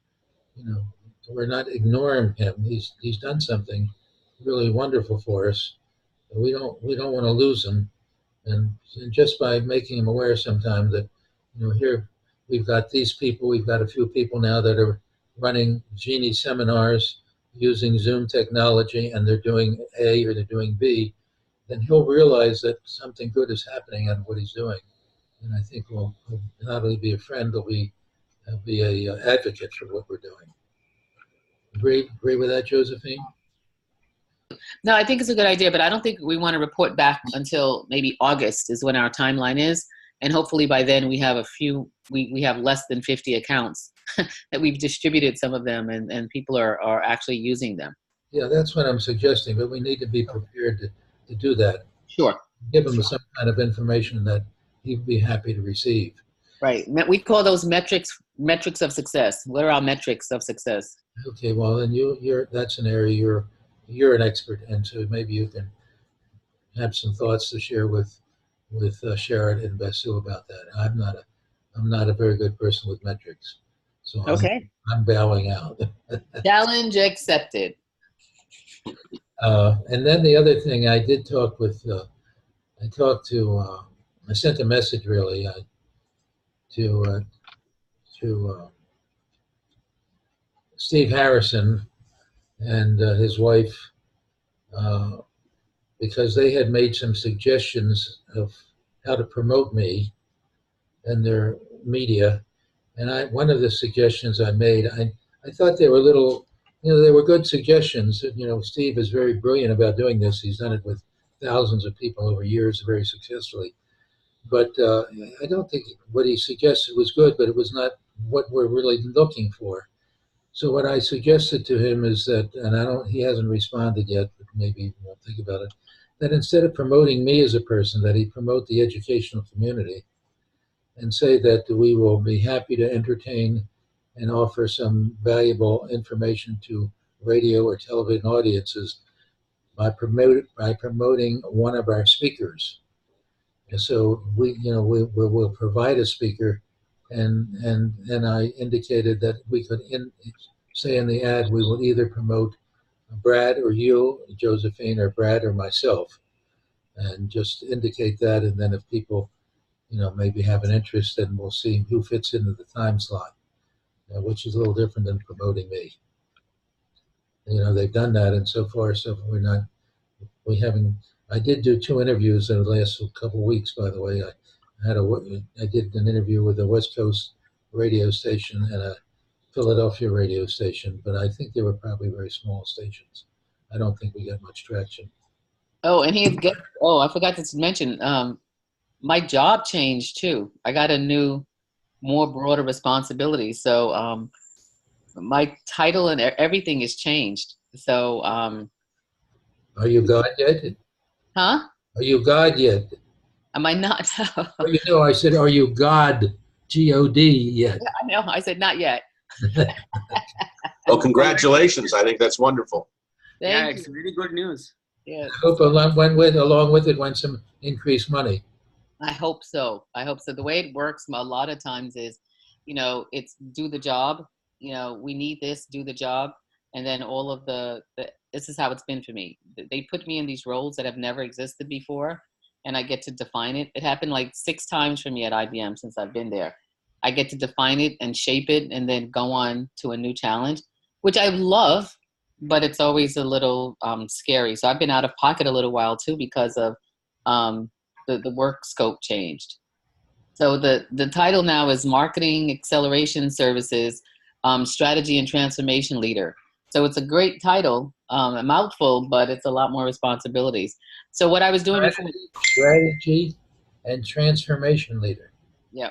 we're not ignoring him. He's done something really wonderful for us. We don't want to lose him. And just by making him aware sometime that, here we've got these people, we've got a few people now that are running Genie seminars using Zoom technology, and they're doing A or they're doing B, then he'll realize that something good is happening out of what he's doing. And I think he'll not only be a friend, he'll be a advocate for what we're doing. Agree with that, Josephine? No, I think it's a good idea, but I don't think we want to report back until maybe August is when our timeline is. And hopefully by then we have we have less than 50 accounts that we've distributed some of them, and people are actually using them. Yeah, that's what I'm suggesting, but we need to be prepared to do that. Sure. Give him some kind of information that he'd be happy to receive. Right. We call those metrics of success. What are our metrics of success? Okay, well then that's an area you're an expert in, so maybe you can have some thoughts to share with Sharon and Basu about that. I'm not a very good person with metrics, so okay. I'm bowing out. Challenge accepted. And then the other thing, I did talk with, I sent a message really to Steve Harrison and his wife, because they had made some suggestions of how to promote me and their media. And one of the suggestions I made, I thought they were little, they were good suggestions. Steve is very brilliant about doing this. He's done it with thousands of people over years very successfully. But I don't think what he suggested was good, but it was not what we're really looking for. So what I suggested to him is that, and he hasn't responded yet, but maybe we'll think about it, that instead of promoting me as a person, that he promote the educational community and say that we will be happy to entertain and offer some valuable information to radio or television audiences by promoting one of our speakers. And so we'll provide a speaker, and I indicated that we could say in the ad we will either promote Brad or you, Josephine, or Brad or myself, and just indicate that. And then if people, maybe have an interest, then we'll see who fits into the time slot, which is a little different than promoting me. They've done that, and so far, I did do 2 interviews in the last couple of weeks, by the way. I did an interview with a West Coast radio station and a Philadelphia radio station, but I think they were probably very small stations. I don't think we got much traction. Oh, and I forgot to mention, my job changed too. I got a new, more broader responsibility. So my title and everything has changed. So are you God yet? Huh? Are you God yet? Am I not? I said, are you God, G-O-D yet? Yeah, I know. I said not yet. Well, congratulations. I think that's wonderful. Yeah, it's really good news. Yeah. I hope along with it went some increased money. I hope so. The way it works a lot of times is, it's do the job. We need this, do the job. And then all of this is how it's been for me. They put me in these roles that have never existed before, and I get to define it. It happened like 6 times for me at IBM since I've been there. I get to define it and shape it and then go on to a new challenge, which I love, but it's always a little scary. So I've been out of pocket a little while too because of the work scope changed. So the title now is Marketing Acceleration Services Strategy and Transformation Leader. So it's a great title, a mouthful, but it's a lot more responsibilities. So what I was doing before. Strategy and Transformation Leader. Yeah.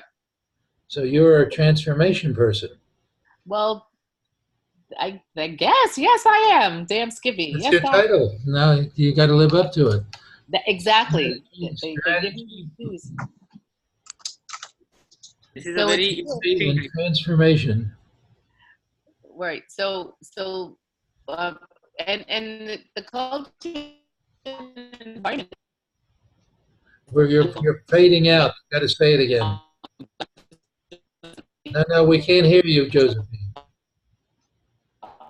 So you're a transformation person. Well, I guess, yes, I am. Damn Skippy. That's yes, your title. Now you got to live up to it. Exactly. They give you cues. This is a very interesting transformation. Right. So and the culture environment. Where you're fading out. Got to say it again. No, we can't hear you, Josephine.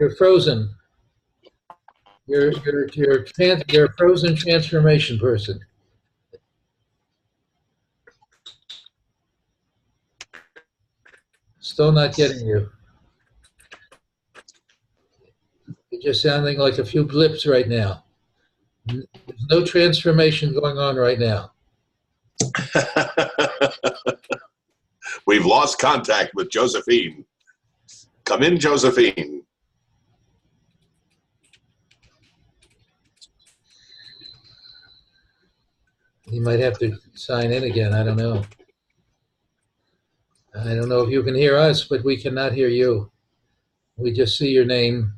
You're frozen. You're a frozen transformation person. Still not getting you. You're just sounding like a few blips right now. There's no transformation going on right now. We've lost contact with Josephine. Come in, Josephine. You might have to sign in again. I don't know. I don't know if you can hear us, but we cannot hear you. We just see your name.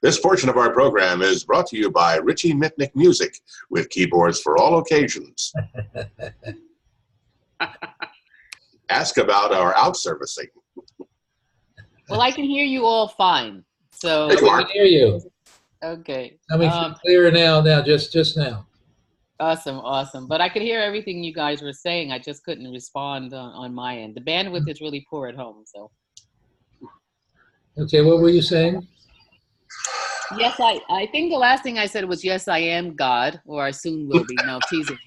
This portion of our program is brought to you by Richie Mitnick Music, with keyboards for all occasions. Ask about our outservicing. Well, I can hear you all fine. So I can hear you. Okay. I mean, clearer now, just now. Awesome. But I could hear everything you guys were saying. I just couldn't respond on my end. The bandwidth is really poor at home, so. Okay, what were you saying? Yes, I think the last thing I said was, yes, I am God, or I soon will be. No, teasing.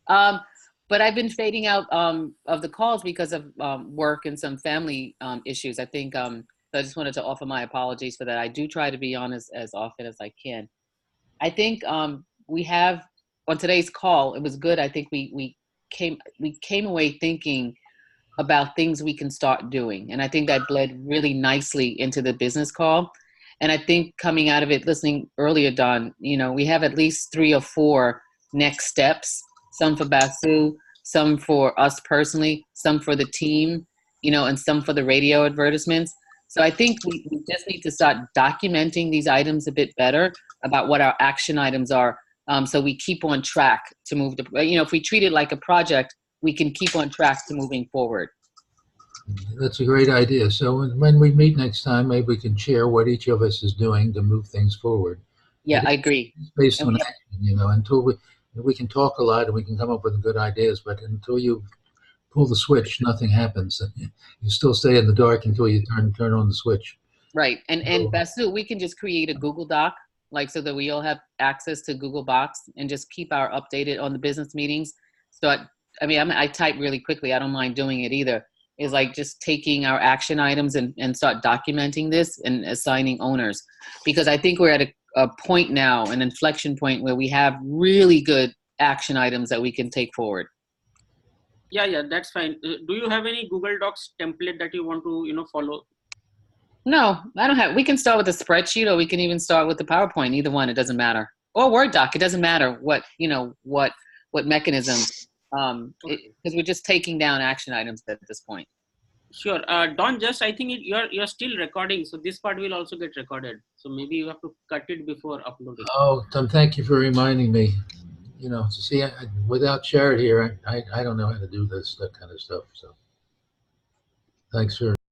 But I've been fading out of the calls because of work and some family issues. I think, so I just wanted to offer my apologies for that. I do try to be on as often as I can. I think we have, on today's call, it was good. I think we came away thinking about things we can start doing. And I think that bled really nicely into the business call. And I think coming out of it, listening earlier, Don, we have at least 3 or 4 next steps, some for Basu, some for us personally, some for the team. and some for the radio advertisements. So I think we just need to start documenting these items a bit better about what our action items are, so we keep on track to move if we treat it like a project, we can keep on track to moving forward. That's a great idea. So when we meet next time, maybe we can share what each of us is doing to move things forward. Yeah, I agree. It's based And on action, until we can talk a lot and we can come up with good ideas, but until you pull the switch, nothing happens. You still stay in the dark until you turn on the switch. Right. And Basu, we can just create a Google Doc, so that we all have access to Google Docs and just keep our updated on the business meetings. So I type really quickly. I don't mind doing it either. Is just taking our action items and start documenting this and assigning owners, because I think we're at a point now, an inflection point, where we have really good action items that we can take forward. Yeah, that's fine. Do you have any Google Docs template that you want to, follow? No, I don't have. We can start with a spreadsheet, or we can even start with the PowerPoint. Either one, it doesn't matter. Or Word doc, it doesn't matter what mechanism. Because we're just taking down action items at this point. Sure. Don, I think you're still recording, so this part will also get recorded. So maybe you have to cut it before uploading. Oh, Tom, thank you for reminding me. See, without Jared here, I don't know how to do that kind of stuff. So thanks for